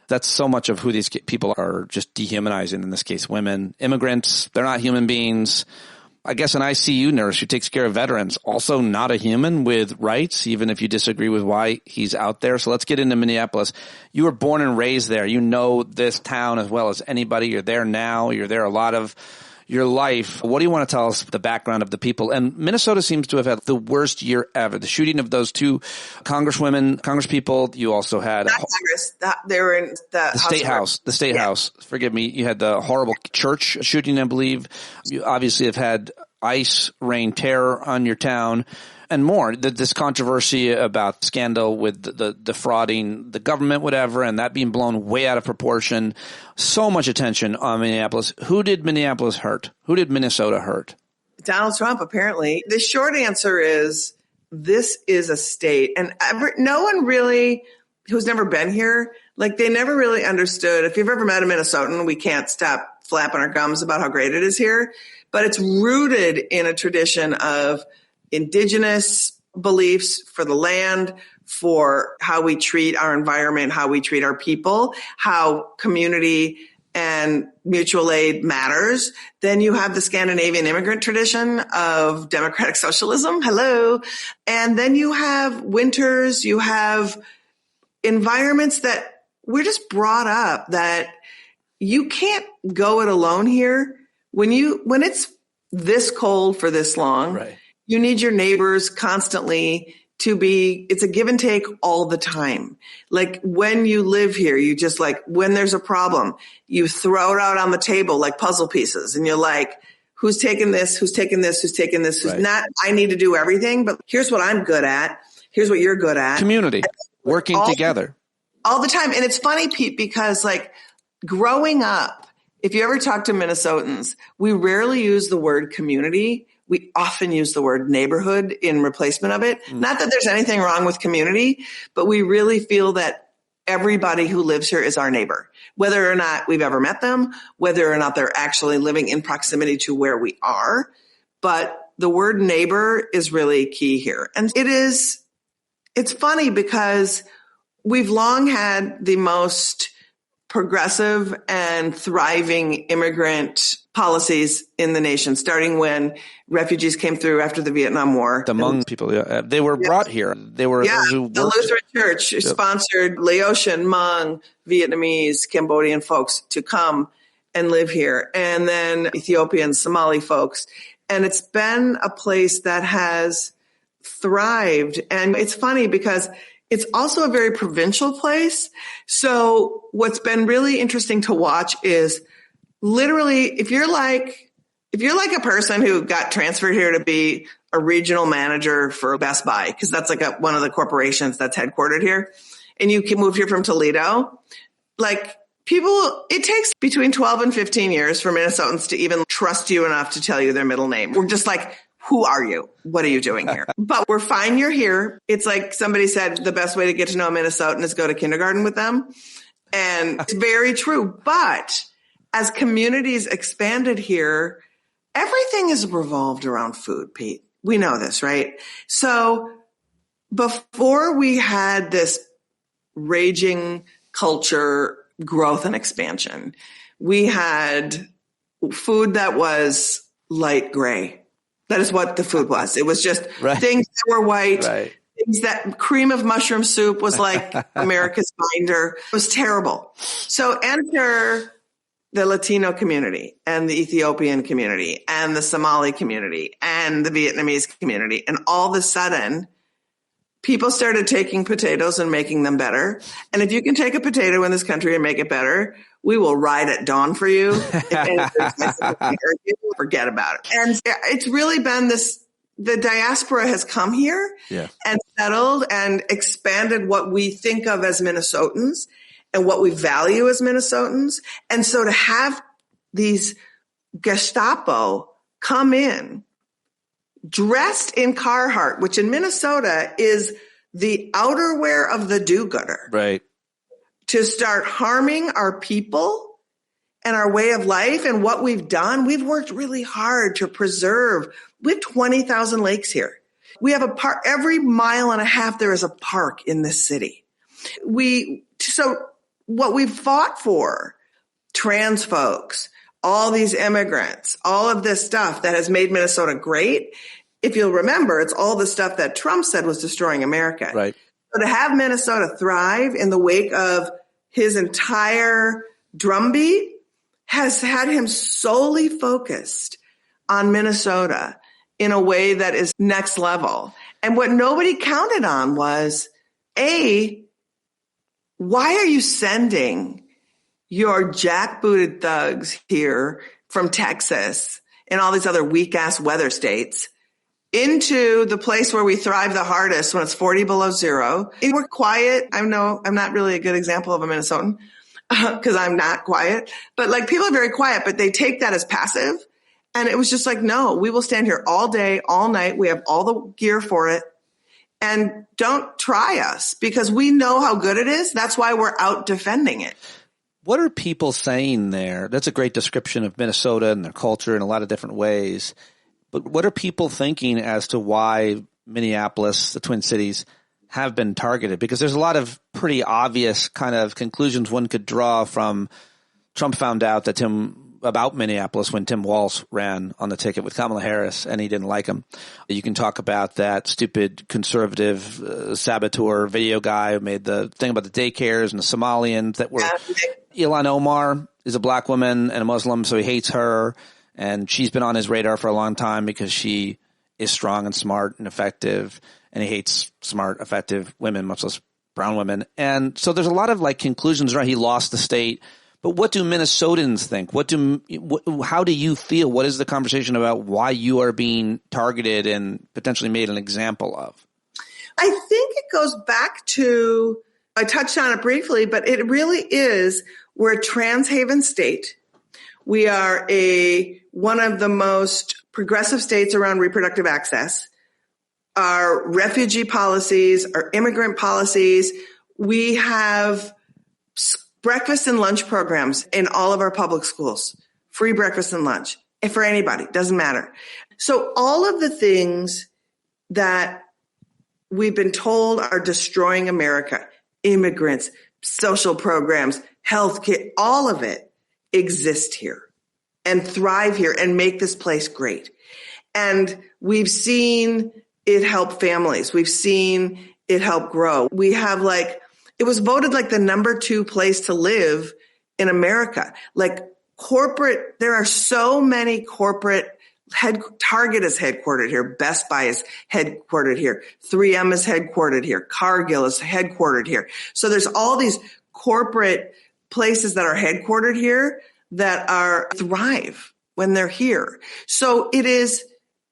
that's so much of who these people are, just dehumanizing, in this case, women, immigrants. They're not human beings. I guess an ICU nurse who takes care of veterans, also not a human with rights, even if you disagree with why he's out there. So let's get into Minneapolis. You were born and raised there. You know this town as well as anybody. You're there now. You're there a lot of your life. What do you want to tell us the background of the people? And Minnesota seems to have had the worst year ever. The shooting of those two congresspeople. You also had not Congress. They were in the State House. The State House. Forgive me. You had the horrible church shooting, I believe. You obviously have had ICE rain terror on your town and more. This controversy about scandal with the defrauding the government, whatever, and that being blown way out of proportion. So much attention on Minneapolis. Who did Minneapolis hurt? Who did Minnesota hurt? Donald Trump, apparently. The short answer is this is a state. And no one really, who's never been here, like they never really understood. If you've ever met a Minnesotan, we can't stop flapping our gums about how great it is here. But it's rooted in a tradition of indigenous beliefs for the land, for how we treat our environment, how we treat our people, how community and mutual aid matters. Then you have the Scandinavian immigrant tradition of democratic socialism. Hello. And then you have winters, you have environments that we're just brought up that you can't go it alone here. When it's this cold for this long, right, you need your neighbors constantly to be, it's a give and take all the time. Like when you live here, you just like, when there's a problem, you throw it out on the table like puzzle pieces and you're like, who's taking this? Who's taking this? Who's taking this? Who's not? I need to do everything, but here's what I'm good at. Here's what you're good at. Community, working together. All the time. And it's funny, Pete, because like growing up, if you ever talk to Minnesotans, we rarely use the word community. We often use the word neighborhood in replacement of it. Not that there's anything wrong with community, but we really feel that everybody who lives here is our neighbor, whether or not we've ever met them, whether or not they're actually living in proximity to where we are. But the word neighbor is really key here. And it's funny because we've long had the most progressive and thriving immigrant policies in the nation, starting when refugees came through after the Vietnam War. The Hmong people, they were brought here. They were the Lutheran Church sponsored Laotian, Hmong, Vietnamese, Cambodian folks to come and live here, and then Ethiopian, Somali folks. And it's been a place that has thrived. And it's funny because it's also a very provincial place. So what's been really interesting to watch is literally if you're like a person who got transferred here to be a regional manager for Best Buy, because that's like one of the corporations that's headquartered here, and you can move here from Toledo, like people, it takes between 12 and 15 years for Minnesotans to even trust you enough to tell you their middle name. We're just like, who are you? What are you doing here? But we're fine. You're here. It's like somebody said, the best way to get to know a Minnesotan is go to kindergarten with them. And it's very true. But as communities expanded here, everything is revolved around food, Pete. We know this, right? So before we had this raging culture growth and expansion. We had food that was light gray. That is what the food was. It was just things that were white. Right. Things that cream of mushroom soup was like America's binder. It was terrible. So enter the Latino community and the Ethiopian community and the Somali community and the Vietnamese community. And all of a sudden, people started taking potatoes and making them better. And if you can take a potato in this country and make it better, we will ride at dawn for you. Forget about it. And it's really been this, the diaspora has come here and settled and expanded what we think of as Minnesotans and what we value as Minnesotans. And so to have these Gestapo come in dressed in Carhartt, which in Minnesota is the outerwear of the do-gooder. Right. To start harming our people and our way of life and what we've done. We've worked really hard to preserve. We have 20,000 lakes here. We have a park every mile and a half. There is a park in this city. So what we've fought for, trans folks, all these immigrants, all of this stuff that has made Minnesota great. If you'll remember, it's all the stuff that Trump said was destroying America. Right. So to have Minnesota thrive in the wake of his entire drumbeat has had him solely focused on Minnesota in a way that is next level. And what nobody counted on was, A, why are you sending your jackbooted thugs here from Texas and all these other weak-ass weather states into the place where we thrive the hardest when it's 40 below zero? And we're quiet. I know I'm not really a good example of a Minnesotan because I'm not quiet. But like people are very quiet, but they take that as passive. And it was just like, no, we will stand here all day, all night. We have all the gear for it. And don't try us because we know how good it is. That's why we're out defending it. What are people saying there? That's a great description of Minnesota and their culture in a lot of different ways. But what are people thinking as to why Minneapolis, the Twin Cities, have been targeted? Because there's a lot of pretty obvious kind of conclusions one could draw from Trump found out that about Minneapolis when Tim Walz ran on the ticket with Kamala Harris and he didn't like him. You can talk about that stupid conservative saboteur video guy who made the thing about the daycares and the Somalians that were Ilhan Omar is a black woman and a Muslim, so he hates her. And she's been on his radar for a long time because she is strong and smart and effective. And he hates smart, effective women, much less brown women. And so there's a lot of like conclusions around he lost the state. But what do Minnesotans think? How do you feel? What is the conversation about why you are being targeted and potentially made an example of? I think it goes back to, I touched on it briefly, but it really is, we're a trans haven state. We are one of the most progressive states around reproductive access. Our refugee policies, our immigrant policies, we have breakfast and lunch programs in all of our public schools, free breakfast and lunch for anybody, doesn't matter. So all of the things that we've been told are destroying America, immigrants, social programs, healthcare, all of it exist here and thrive here and make this place great. And we've seen it help families. We've seen it help grow. We have it was voted like the number 2 place to live in America. Like corporate, there are so many corporate Target is headquartered here. Best Buy is headquartered here. 3M is headquartered here. Cargill is headquartered here. So there's all these corporate places that are headquartered here that thrive when they're here. So it is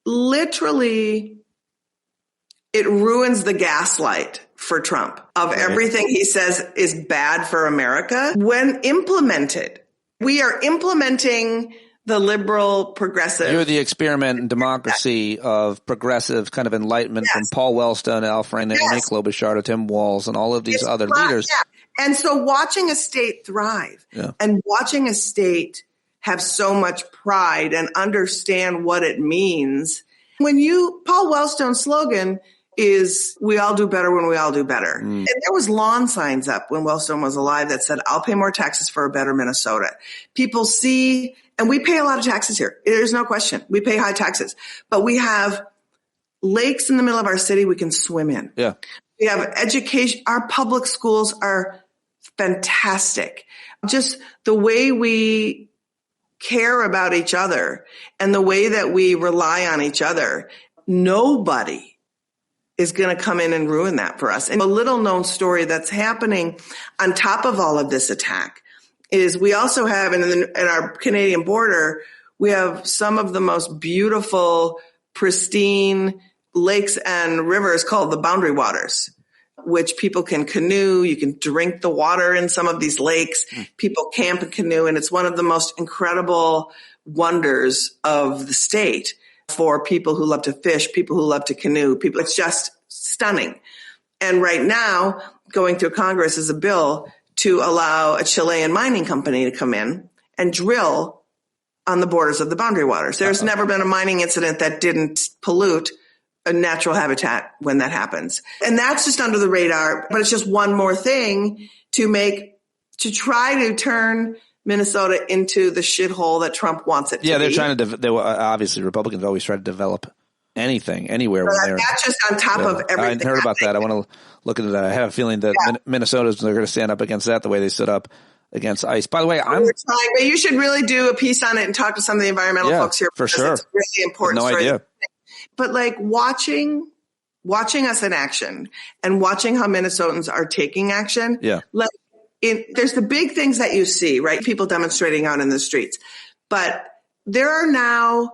literally, it ruins the gaslight for Trump of everything he says is bad for America when implemented. We are implementing the liberal progressive. You're the experiment in democracy of progressive kind of enlightenment from Paul Wellstone, Al Franken, Amy Klobuchar to Tim Walz and all of these other leaders. Yeah. And so watching a state thrive and watching a state have so much pride and understand what it means. Paul Wellstone's slogan is we all do better when we all do better. And there was lawn signs up when Wellstone was alive that said, I'll pay more taxes for a better Minnesota. People see, and we pay a lot of taxes here. There's no question. We pay high taxes, but we have lakes in the middle of our city we can swim in. Yeah. We have education. Our public schools are fantastic. Just the way we care about each other and the way that we rely on each other, nobody is going to come in and ruin that for us. And a little known story that's happening on top of all of this attack is we also have in our Canadian border, we have some of the most beautiful, pristine lakes and rivers called the Boundary Waters, which people can canoe. You can drink the water in some of these lakes. People camp and canoe. And it's one of the most incredible wonders of the state for people who love to fish, people who love to canoe, people. It's just stunning. And right now, going through Congress is a bill to allow a Chilean mining company to come in and drill on the borders of the Boundary Waters. There's never been a mining incident that didn't pollute a natural habitat when that happens. And that's just under the radar, but it's just one more thing to try to turn Minnesota into the shithole that Trump wants it to be. Yeah, they're trying to, obviously Republicans always try to develop anything, anywhere. That's just on top of everything. I heard about that. I want to look into that. I have a feeling that Minnesotans, they're going to stand up against that the way they stood up against ICE. By the way, we're trying, but you should really do a piece on it and talk to some of the environmental folks here. For sure. It's really important. No idea. But like watching us in action and watching how Minnesotans are taking action. Yeah. There's the big things that you see, right? People demonstrating out in the streets. But there are now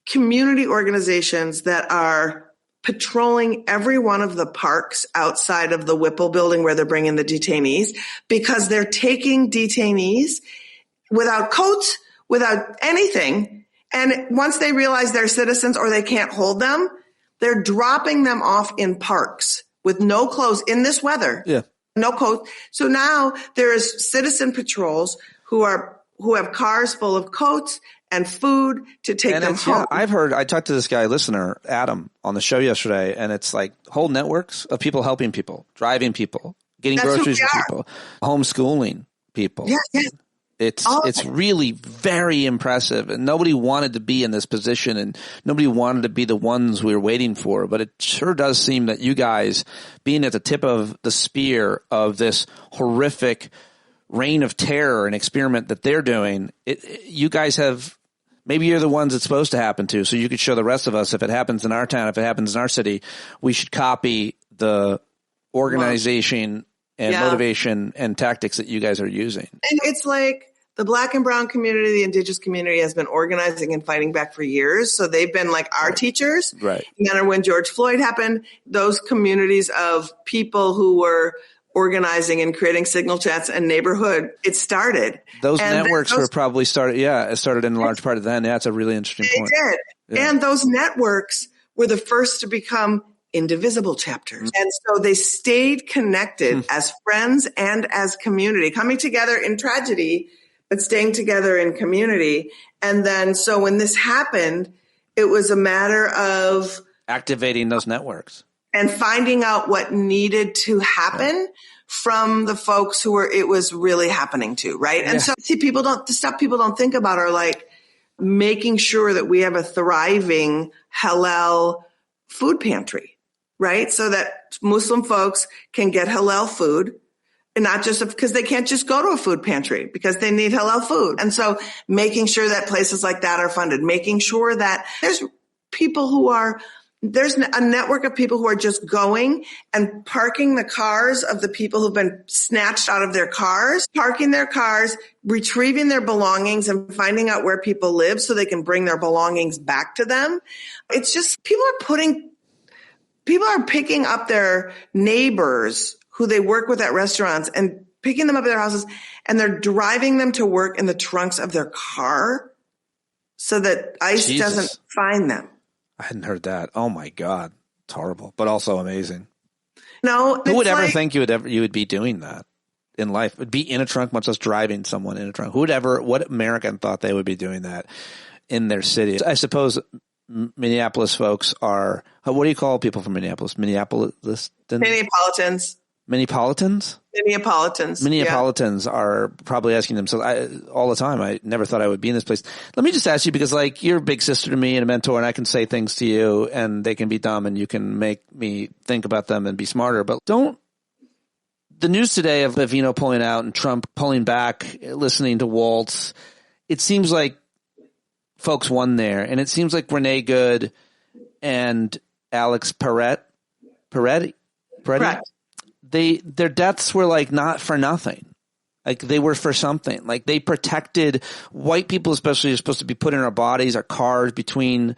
community organizations that are patrolling every one of the parks outside of the Whipple building where they're bringing the detainees, because they're taking detainees without coats, without anything. And once they realize they're citizens or they can't hold them, they're dropping them off in parks with no clothes in this weather. Yeah. No coat. So now there is citizen patrols who have cars full of coats and food to take them home. Yeah, I talked to this guy, listener, Adam, on the show yesterday, and it's like whole networks of people helping people, driving people, getting groceries for people, homeschooling people. Yeah. It's really very impressive, and nobody wanted to be in this position, and nobody wanted to be the ones we were waiting for. But it sure does seem that you guys, being at the tip of the spear of this horrific reign of terror and experiment that they're doing, you guys have, maybe you're the ones it's supposed to happen to, so you could show the rest of us, if it happens in our town, if it happens in our city, we should copy the organization and motivation and tactics that you guys are using. And it's like the Black and brown community, the Indigenous community has been organizing and fighting back for years. So they've been like our teachers. Right. And then when George Floyd happened, those communities of people who were organizing and creating signal chats and neighborhood, it started. Those networks were probably started. Yeah, it started in large part of then. That's a really interesting point. It did. Yeah. And those networks were the first to become indivisible chapters. And so they stayed connected as friends and as community, coming together in tragedy, but staying together in community. And then, so when this happened, it was a matter of activating those networks and finding out what needed to happen from the folks who it was really happening to. Right. And so the stuff people don't think about are like making sure that we have a thriving halal food pantry. Right? So that Muslim folks can get halal food, and not just because they can't just go to a food pantry because they need halal food. And so making sure that places like that are funded, making sure that there's a network of people who are just going and parking the cars of the people who've been snatched out of their cars, parking their cars, retrieving their belongings and finding out where people live so they can bring their belongings back to them. It's just people are picking up their neighbors who they work with at restaurants and picking them up at their houses, and they're driving them to work in the trunks of their car so that ICE doesn't find them. I hadn't heard that. Oh my God. It's horrible, but also amazing. No, who would ever think you would be doing that in life? Would be in a trunk, much less driving someone in a trunk. What American thought they would be doing that in their city? I suppose Minneapolis folks are, what do you call people from Minneapolis? Minneapolis? Minneapolitans. Minneapolitans? Minneapolitans are probably asking themselves all the time, I never thought I would be in this place. Let me just ask you, because like you're a big sister to me and a mentor, and I can say things to you and they can be dumb and you can make me think about them and be smarter. But the news today of Bavino pulling out and Trump pulling back, listening to Waltz, it seems like folks won there. And it seems like Renee Good and Alex Peretti, their deaths were like not for nothing. Like they were for something. Like they protected white people, especially, are supposed to be put in our bodies, our cars, between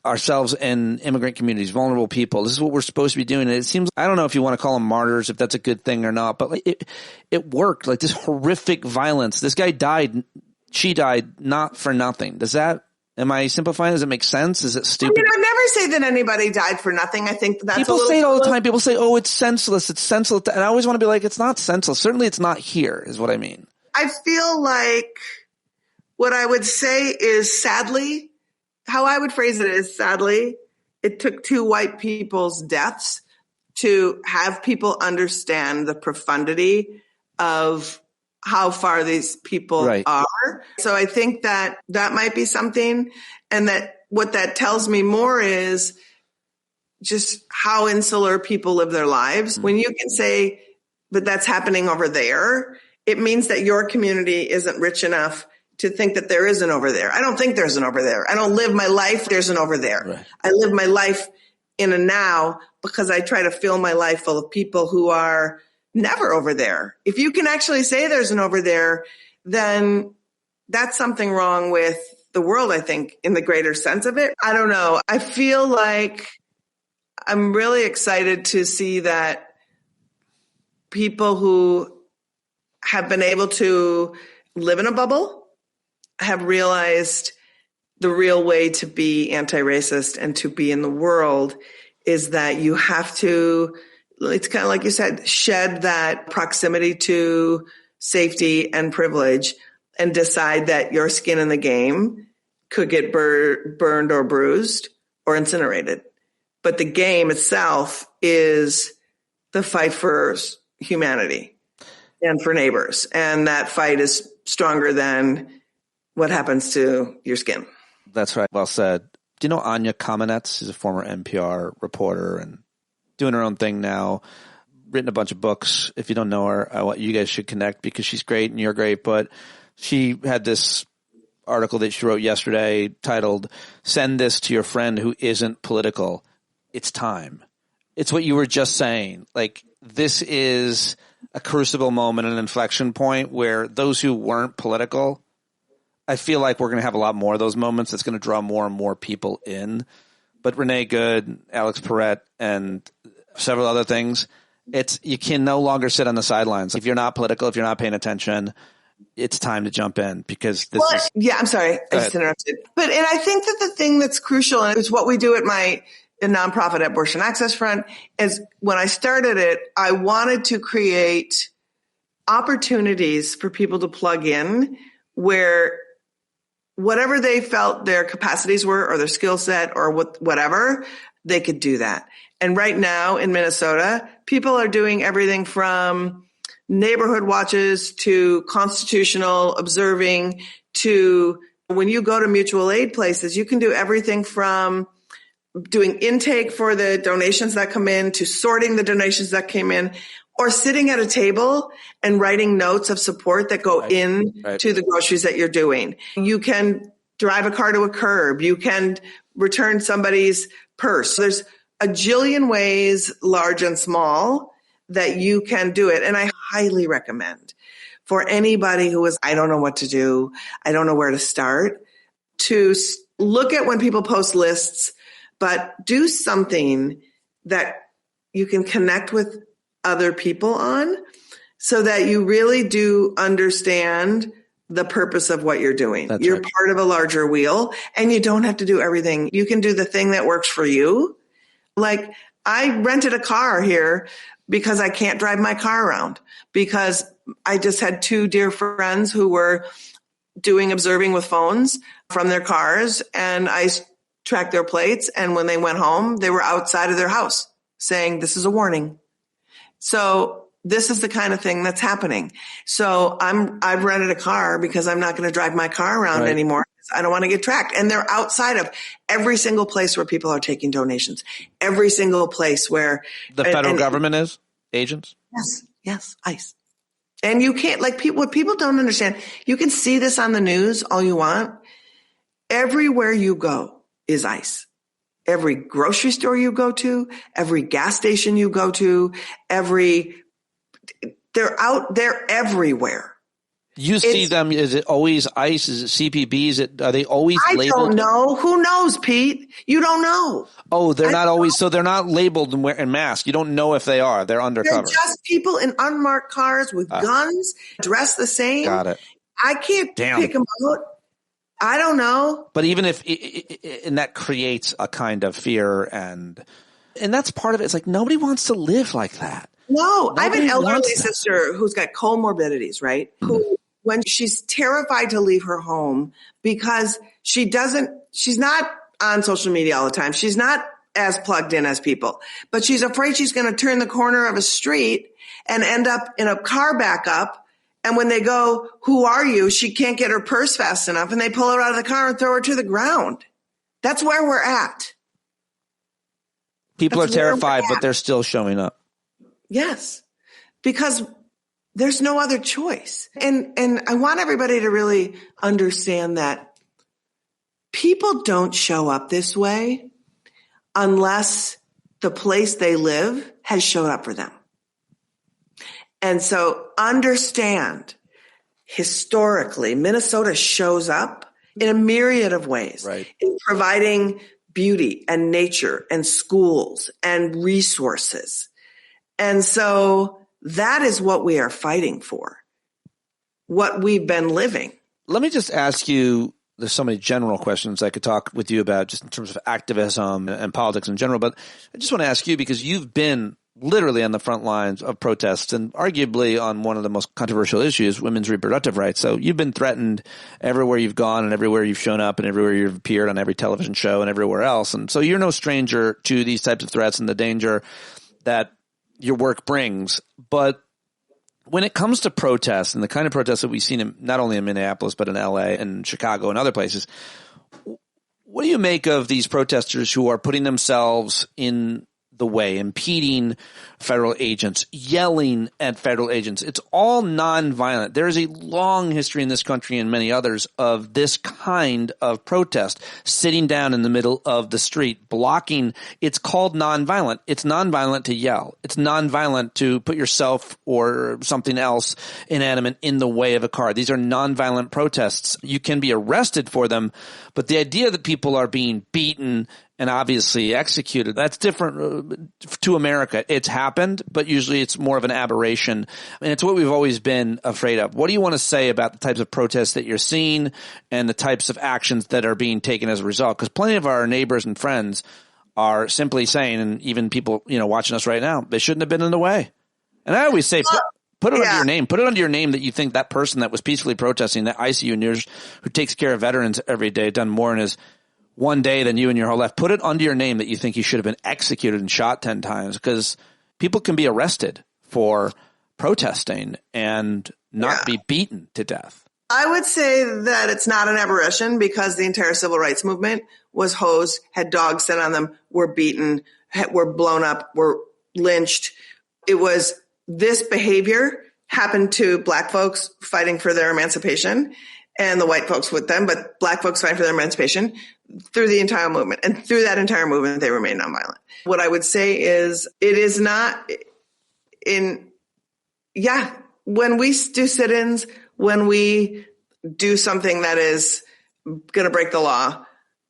ourselves and immigrant communities, vulnerable people. This is what we're supposed to be doing. And it seems, I don't know if you want to call them martyrs, if that's a good thing or not, but like it worked. Like this horrific violence. This guy died. She died not for nothing. Am I simplifying? Does it make sense? Is it stupid? I would never say that anybody died for nothing. I think that's people say it all the time. People say, "Oh, it's senseless. It's senseless," and I always want to be like, "It's not senseless. Certainly, it's not here." Is what I mean. I feel like what I would say is, sadly, how I would phrase it is, sadly, it took two white people's deaths to have people understand the profundity of how far these people are. So I think that might be something. And that what that tells me more is just how insular people live their lives. When you can say, but that's happening over there, it means that your community isn't rich enough to think that there is an over there. I don't think there's an over there. I don't live my life, there's an over there. Right. I live my life in a now because I try to fill my life full of people who are never over there. If you can actually say there's an over there, then that's something wrong with the world, I think, in the greater sense of it. I don't know. I feel like I'm really excited to see that people who have been able to live in a bubble have realized the real way to be anti-racist and to be in the world is that you have to, it's kind of like you said, shed that proximity to safety and privilege and decide that your skin in the game could get burned or bruised or incinerated. But the game itself is the fight for humanity and for neighbors. And that fight is stronger than what happens to your skin. That's right. Well said. Do you know Anya Kamenetz? She's a former NPR reporter and doing her own thing now, written a bunch of books. If you don't know her, you guys should connect because she's great and you're great. But she had this article that she wrote yesterday titled, "Send This to Your Friend Who Isn't Political. It's Time." It's what you were just saying. Like, this is a crucible moment, an inflection point where those who weren't political, I feel like we're going to have a lot more of those moments. That's going to draw more and more people in. But Renee Good, Alex Perret, and several other things, you can no longer sit on the sidelines. If you're not political, if you're not paying attention, it's time to jump in because this is... Yeah, I'm sorry. I just interrupted. And I think that the thing that's crucial, and it's what we do at my nonprofit Abortion Access Front, is when I started it, I wanted to create opportunities for people to plug in where whatever they felt their capacities were or their skill set or whatever, they could do that. And right now in Minnesota, people are doing everything from neighborhood watches to constitutional observing to when you go to mutual aid places, you can do everything from doing intake for the donations that come in to sorting the donations that came in or sitting at a table and writing notes of support that go to the groceries that you're doing. You can drive a car to a curb. You can return somebody's purse. There's a jillion ways, large and small, that you can do it. And I highly recommend for anybody who is, I don't know what to do, I don't know where to start, to look at when people post lists, but do something that you can connect with other people on so that you really do understand the purpose of what you're doing. You're part of a larger wheel and you don't have to do everything. You can do the thing that works for you. Like I rented a car here because I can't drive my car around because I just had two dear friends who were doing observing with phones from their cars. And I track their plates. And when they went home, they were outside of their house saying, this is a warning. So this is the kind of thing that's happening. So I've rented a car because I'm not going to drive my car around anymore. I don't want to get tracked. And they're outside of every single place where people are taking donations, every single place where the federal government is agents. Yes. ICE. And you can't, like, what people don't understand, you can see this on the news all you want. Everywhere you go is ICE. Every grocery store you go to, every gas station you go to, they're out there everywhere. You see them, is it always ICE? Is it CPB? Are they always labeled? I don't know. Who knows, Pete? You don't know. Oh, they're not always, so they're not labeled and masked. You don't know if they are. They're undercover. They're just people in unmarked cars with guns, dressed the same. Got it. I can't pick them out. I don't know. But even if, and that creates a kind of fear and that's part of it. It's like nobody wants to live like that. No, I have an elderly sister who's got comorbidities, right? Who, when she's terrified to leave her home because she's not on social media all the time. She's not as plugged in as people, but she's afraid she's going to turn the corner of a street and end up in a car backup. And when they go, who are you? She can't get her purse fast enough and they pull her out of the car and throw her to the ground. That's where we're at. People are terrified, but they're still showing up. Yes, because there's no other choice. And I want everybody to really understand that people don't show up this way unless the place they live has showed up for them. And so understand, historically, Minnesota shows up in a myriad of ways in providing beauty and nature and schools and resources. And so that is what we are fighting for, what we've been living. Let me just ask you, there's so many general questions I could talk with you about just in terms of activism and politics in general, but I just want to ask you because you've been literally on the front lines of protests and arguably on one of the most controversial issues, women's reproductive rights. So you've been threatened everywhere you've gone and everywhere you've shown up and everywhere you've appeared on every television show and everywhere else. And so you're no stranger to these types of threats and the danger that your work brings. But when it comes to protests and the kind of protests that we've seen not only in Minneapolis, but in LA and Chicago and other places, what do you make of these protesters who are putting themselves in the way, impeding federal agents, yelling at federal agents? It's all nonviolent. There is a long history in this country and many others of this kind of protest, sitting down in the middle of the street, blocking. It's called nonviolent. It's nonviolent to yell. It's nonviolent to put yourself or something else inanimate in the way of a car. These are nonviolent protests. You can be arrested for them, but the idea that people are being beaten and obviously executed, that's different to America. It's happened, but usually it's more of an aberration. And it's what we've always been afraid of. What do you want to say about the types of protests that you're seeing and the types of actions that are being taken as a result? Because plenty of our neighbors and friends are simply saying, and even people, watching us right now, they shouldn't have been in the way. And I always say, put it under your name. Put it under your name that you think that person that was peacefully protesting, that ICU nurse who takes care of veterans every day, done more in his one day than you in your whole life. Put it under your name that you think he should have been executed and shot 10 times, because people can be arrested for protesting and not be beaten to death. I would say that it's not an aberration because the entire civil rights movement was hosed, had dogs sent on them, were beaten, were blown up, were lynched. It was this behavior happened to black folks fighting for their emancipation and the white folks with them, but black folks fighting for their emancipation through the entire movement. And through that entire movement, they remain nonviolent. What I would say is it is not when we do sit-ins, when we do something that is going to break the law,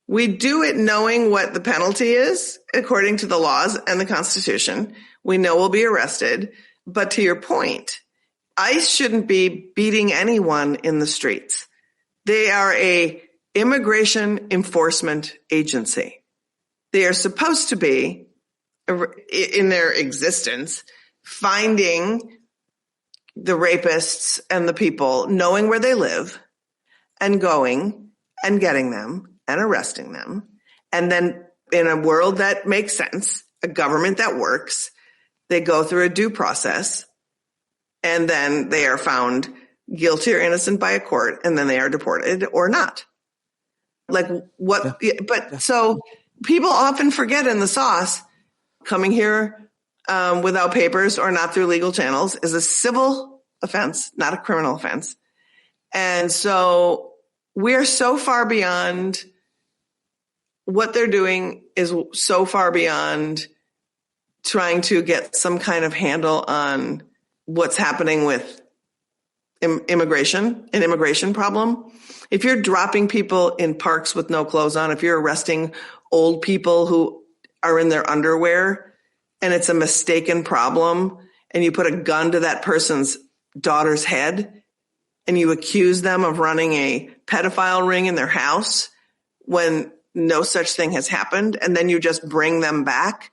we do it knowing what the penalty is according to the laws and the Constitution. We know we'll be arrested. But to your point, ICE shouldn't be beating anyone in the streets. They are a immigration enforcement agency. They are supposed to be, in their existence, finding the rapists and the people, knowing where they live, and going and getting them and arresting them And then in a world that makes sense, a government that works, they go through a due process, and then they are found guilty or innocent by a court, and then they are deported or not. Like what? Yeah. But so people often forget in the sauce, coming here without papers or not through legal channels is a civil offense, not a criminal offense. And so we're so far beyond what they're doing is so far beyond trying to get some kind of handle on what's happening with an immigration problem. If you're dropping people in parks with no clothes on, if you're arresting old people who are in their underwear and it's a mistaken problem, and you put a gun to that person's daughter's head and you accuse them of running a pedophile ring in their house when no such thing has happened, and then you just bring them back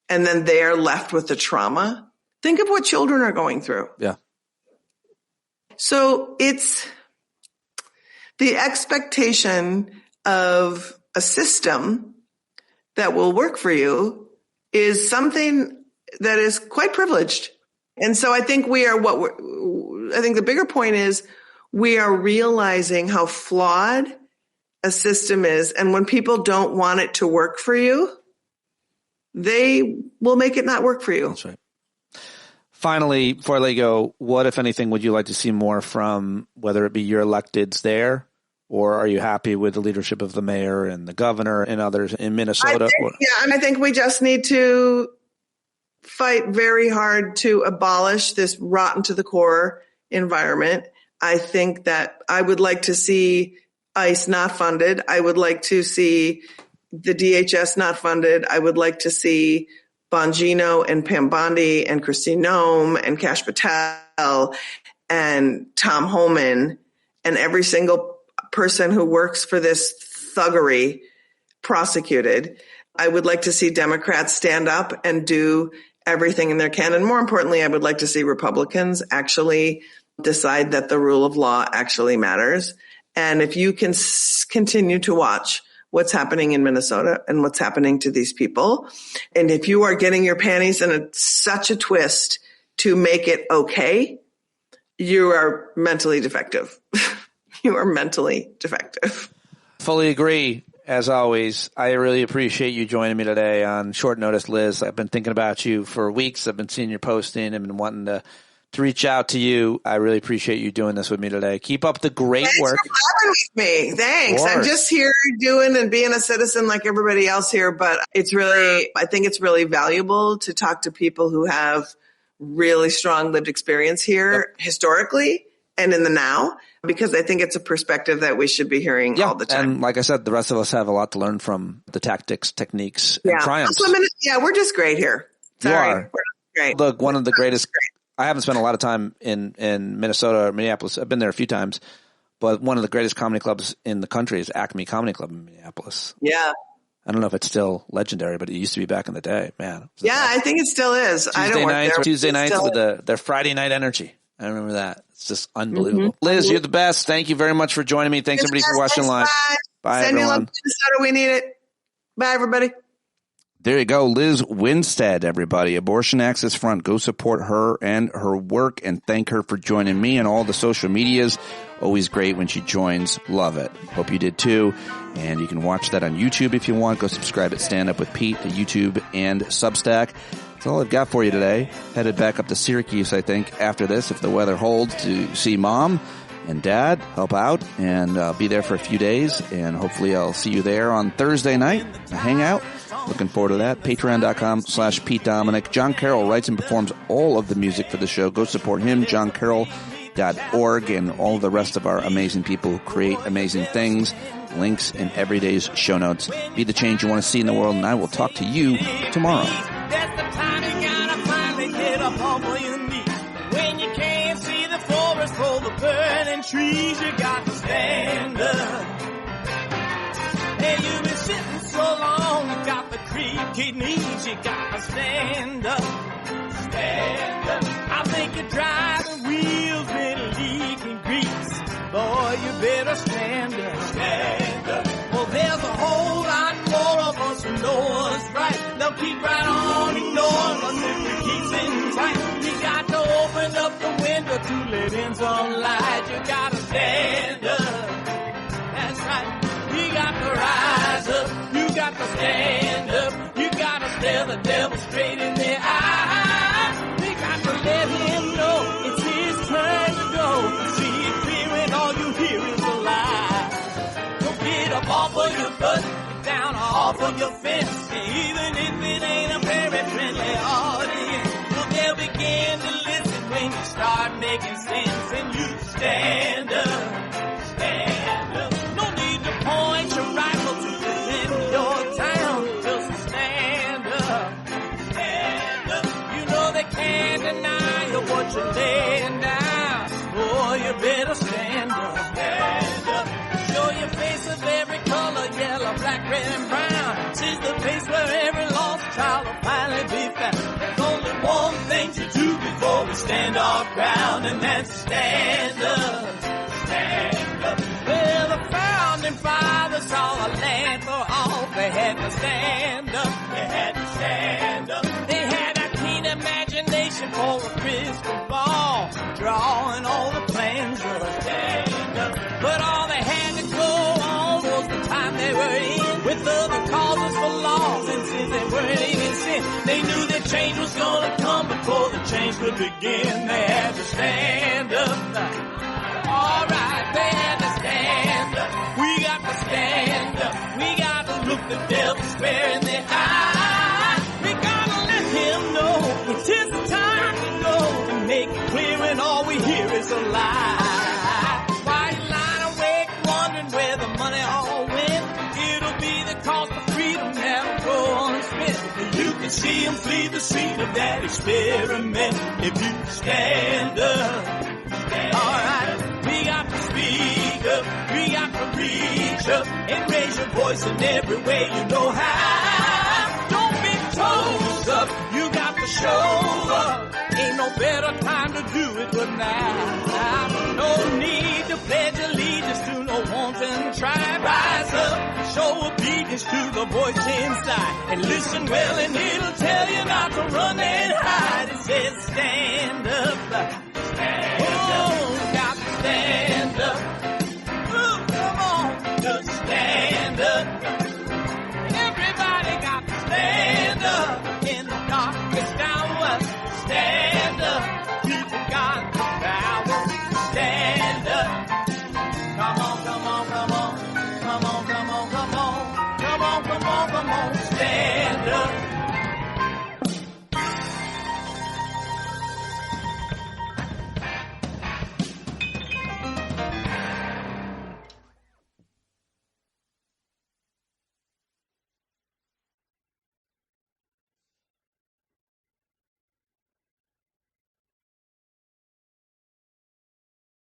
and then they're left with the trauma. Think of what children are going through. Yeah. So it's the expectation of a system that will work for you is something that is quite privileged. And so I think I think the bigger point is we are realizing how flawed a system is. And when people don't want it to work for you, they will make it not work for you. That's right. Finally, before I let you go, what, if anything, would you like to see more from, whether it be your electeds there, or are you happy with the leadership of the mayor and the governor and others in Minnesota? I think we just need to fight very hard to abolish this rotten to the core environment. I think that I would like to see ICE not funded. I would like to see the DHS not funded. I would like to see Bongino and Pam Bondi and Christine Nome and Kash Patel and Tom Homan and every single person who works for this thuggery prosecuted. I would like to see Democrats stand up and do everything in their can. And more importantly, I would like to see Republicans actually decide that the rule of law actually matters. And if you can continue to watch what's happening in Minnesota and what's happening to these people, and if you are getting your panties in such a twist to make it okay, you are mentally defective. You are mentally defective. Fully agree. As always, I really appreciate you joining me today on short notice, Liz. I've been thinking about you for weeks. I've been seeing your posting. I've been wanting to reach out to you. I really appreciate you doing this with me today. Keep up the great work. Thanks for having me. Thanks. I'm just here doing and being a citizen like everybody else here, but I think it's really valuable to talk to people who have really strong lived experience here historically and in the now, because I think it's a perspective that we should be hearing all the time. And like I said, the rest of us have a lot to learn from the tactics, techniques, and triumphs. We're just great here. Sorry. You are. We're great. Look, one of the greatest. I haven't spent a lot of time in Minnesota or Minneapolis. I've been there a few times, but one of the greatest comedy clubs in the country is Acme Comedy Club in Minneapolis. Yeah. I don't know if it's still legendary, but it used to be back in the day, man. Yeah, I think it still is. Tuesday nights with their Friday night energy. I remember that. It's just unbelievable. Mm-hmm. Liz, you're the best. Thank you very much for joining me. Thanks everybody for watching live. Bye, Send everyone. me love to Minnesota. We need it. Bye, everybody. There you go. Lizz Winstead, everybody. Abortion Access Front. Go support her and her work, and thank her for joining me on all the social medias. Always great when she joins. Love it. Hope you did too. And you can watch that on YouTube if you want. Go subscribe at Stand Up With Pete to YouTube and Substack. That's all I've got for you today. Headed back up to Syracuse, I think, after this, if the weather holds, to see Mom and Dad, help out, and be there for a few days. And hopefully I'll see you there on Thursday night to hang out. Looking forward to that. Patreon.com/Pete Dominic. John Carroll writes and performs all of the music for the show. Go support him, johncarroll.org, and all the rest of our amazing people who create amazing things. Links in every day's show notes. Be the change you want to see in the world, and I will talk to you tomorrow. That's the time you gotta finally get up on your knees. When you can't see the forest for the burning trees, you got to stand up. Hey, you've been sitting so long, you got the creaky knees, you got to stand up. Stand up. I think you're driving wheels with leaking grease. Boy, you better stand up. Stand up. Well, there's a whole lot more gotta keep right on ignoring us if we keep sitting tight. You got to open up the window to let in some light. You gotta stand up. That's right. You got to rise up. You got to stand up. You gotta stare the devil straight in the eye. We got to let him know it's his turn to go. See it clear when all you hear is a lie. Don't get up off of your butt, get down off of your fence. And even if it ain't a very friendly audience, well, they'll begin to listen when you start making sense. And you stand up, stand up. No need to point your rifle to defend your town. Just stand up, stand up. You know they can't deny you what you're laying down. Boy, you better stand up, stand up. Show your face of every color, yellow, black, red, and brown. This is the place where every lost child will finally be found. There's only one thing to do before we stand our ground, and that's stand up, stand up. Well, the founding fathers saw a land for all. They had to stand up, they had to stand up. They had a keen imagination for a crystal ball, drawing all the plans of a stand up. But all they had to go on was the time they were in, with other causes for laws, and since they weren't in sin, they knew that change was gonna come before the change could begin. They had to stand up. All right, they had to stand up. We got to stand up. We got to look the devil square in the eye. We gotta let him know it's his time to go, and make it clear when all we hear is a lie. Why you lying awake wondering where the money all went? It'll be the cost of freedom that'll go unspent. You can see him flee the scene of that experiment if you stand up. Alright, we got to speak up, we got to reach up, and raise your voice in every way you know how. Don't be toes up, you got to show up. Ain't no better time to do it but now. No need to pledge allegiance to no wanton tribe. Rise up, show obedience to the voice inside, and listen well and it'll tell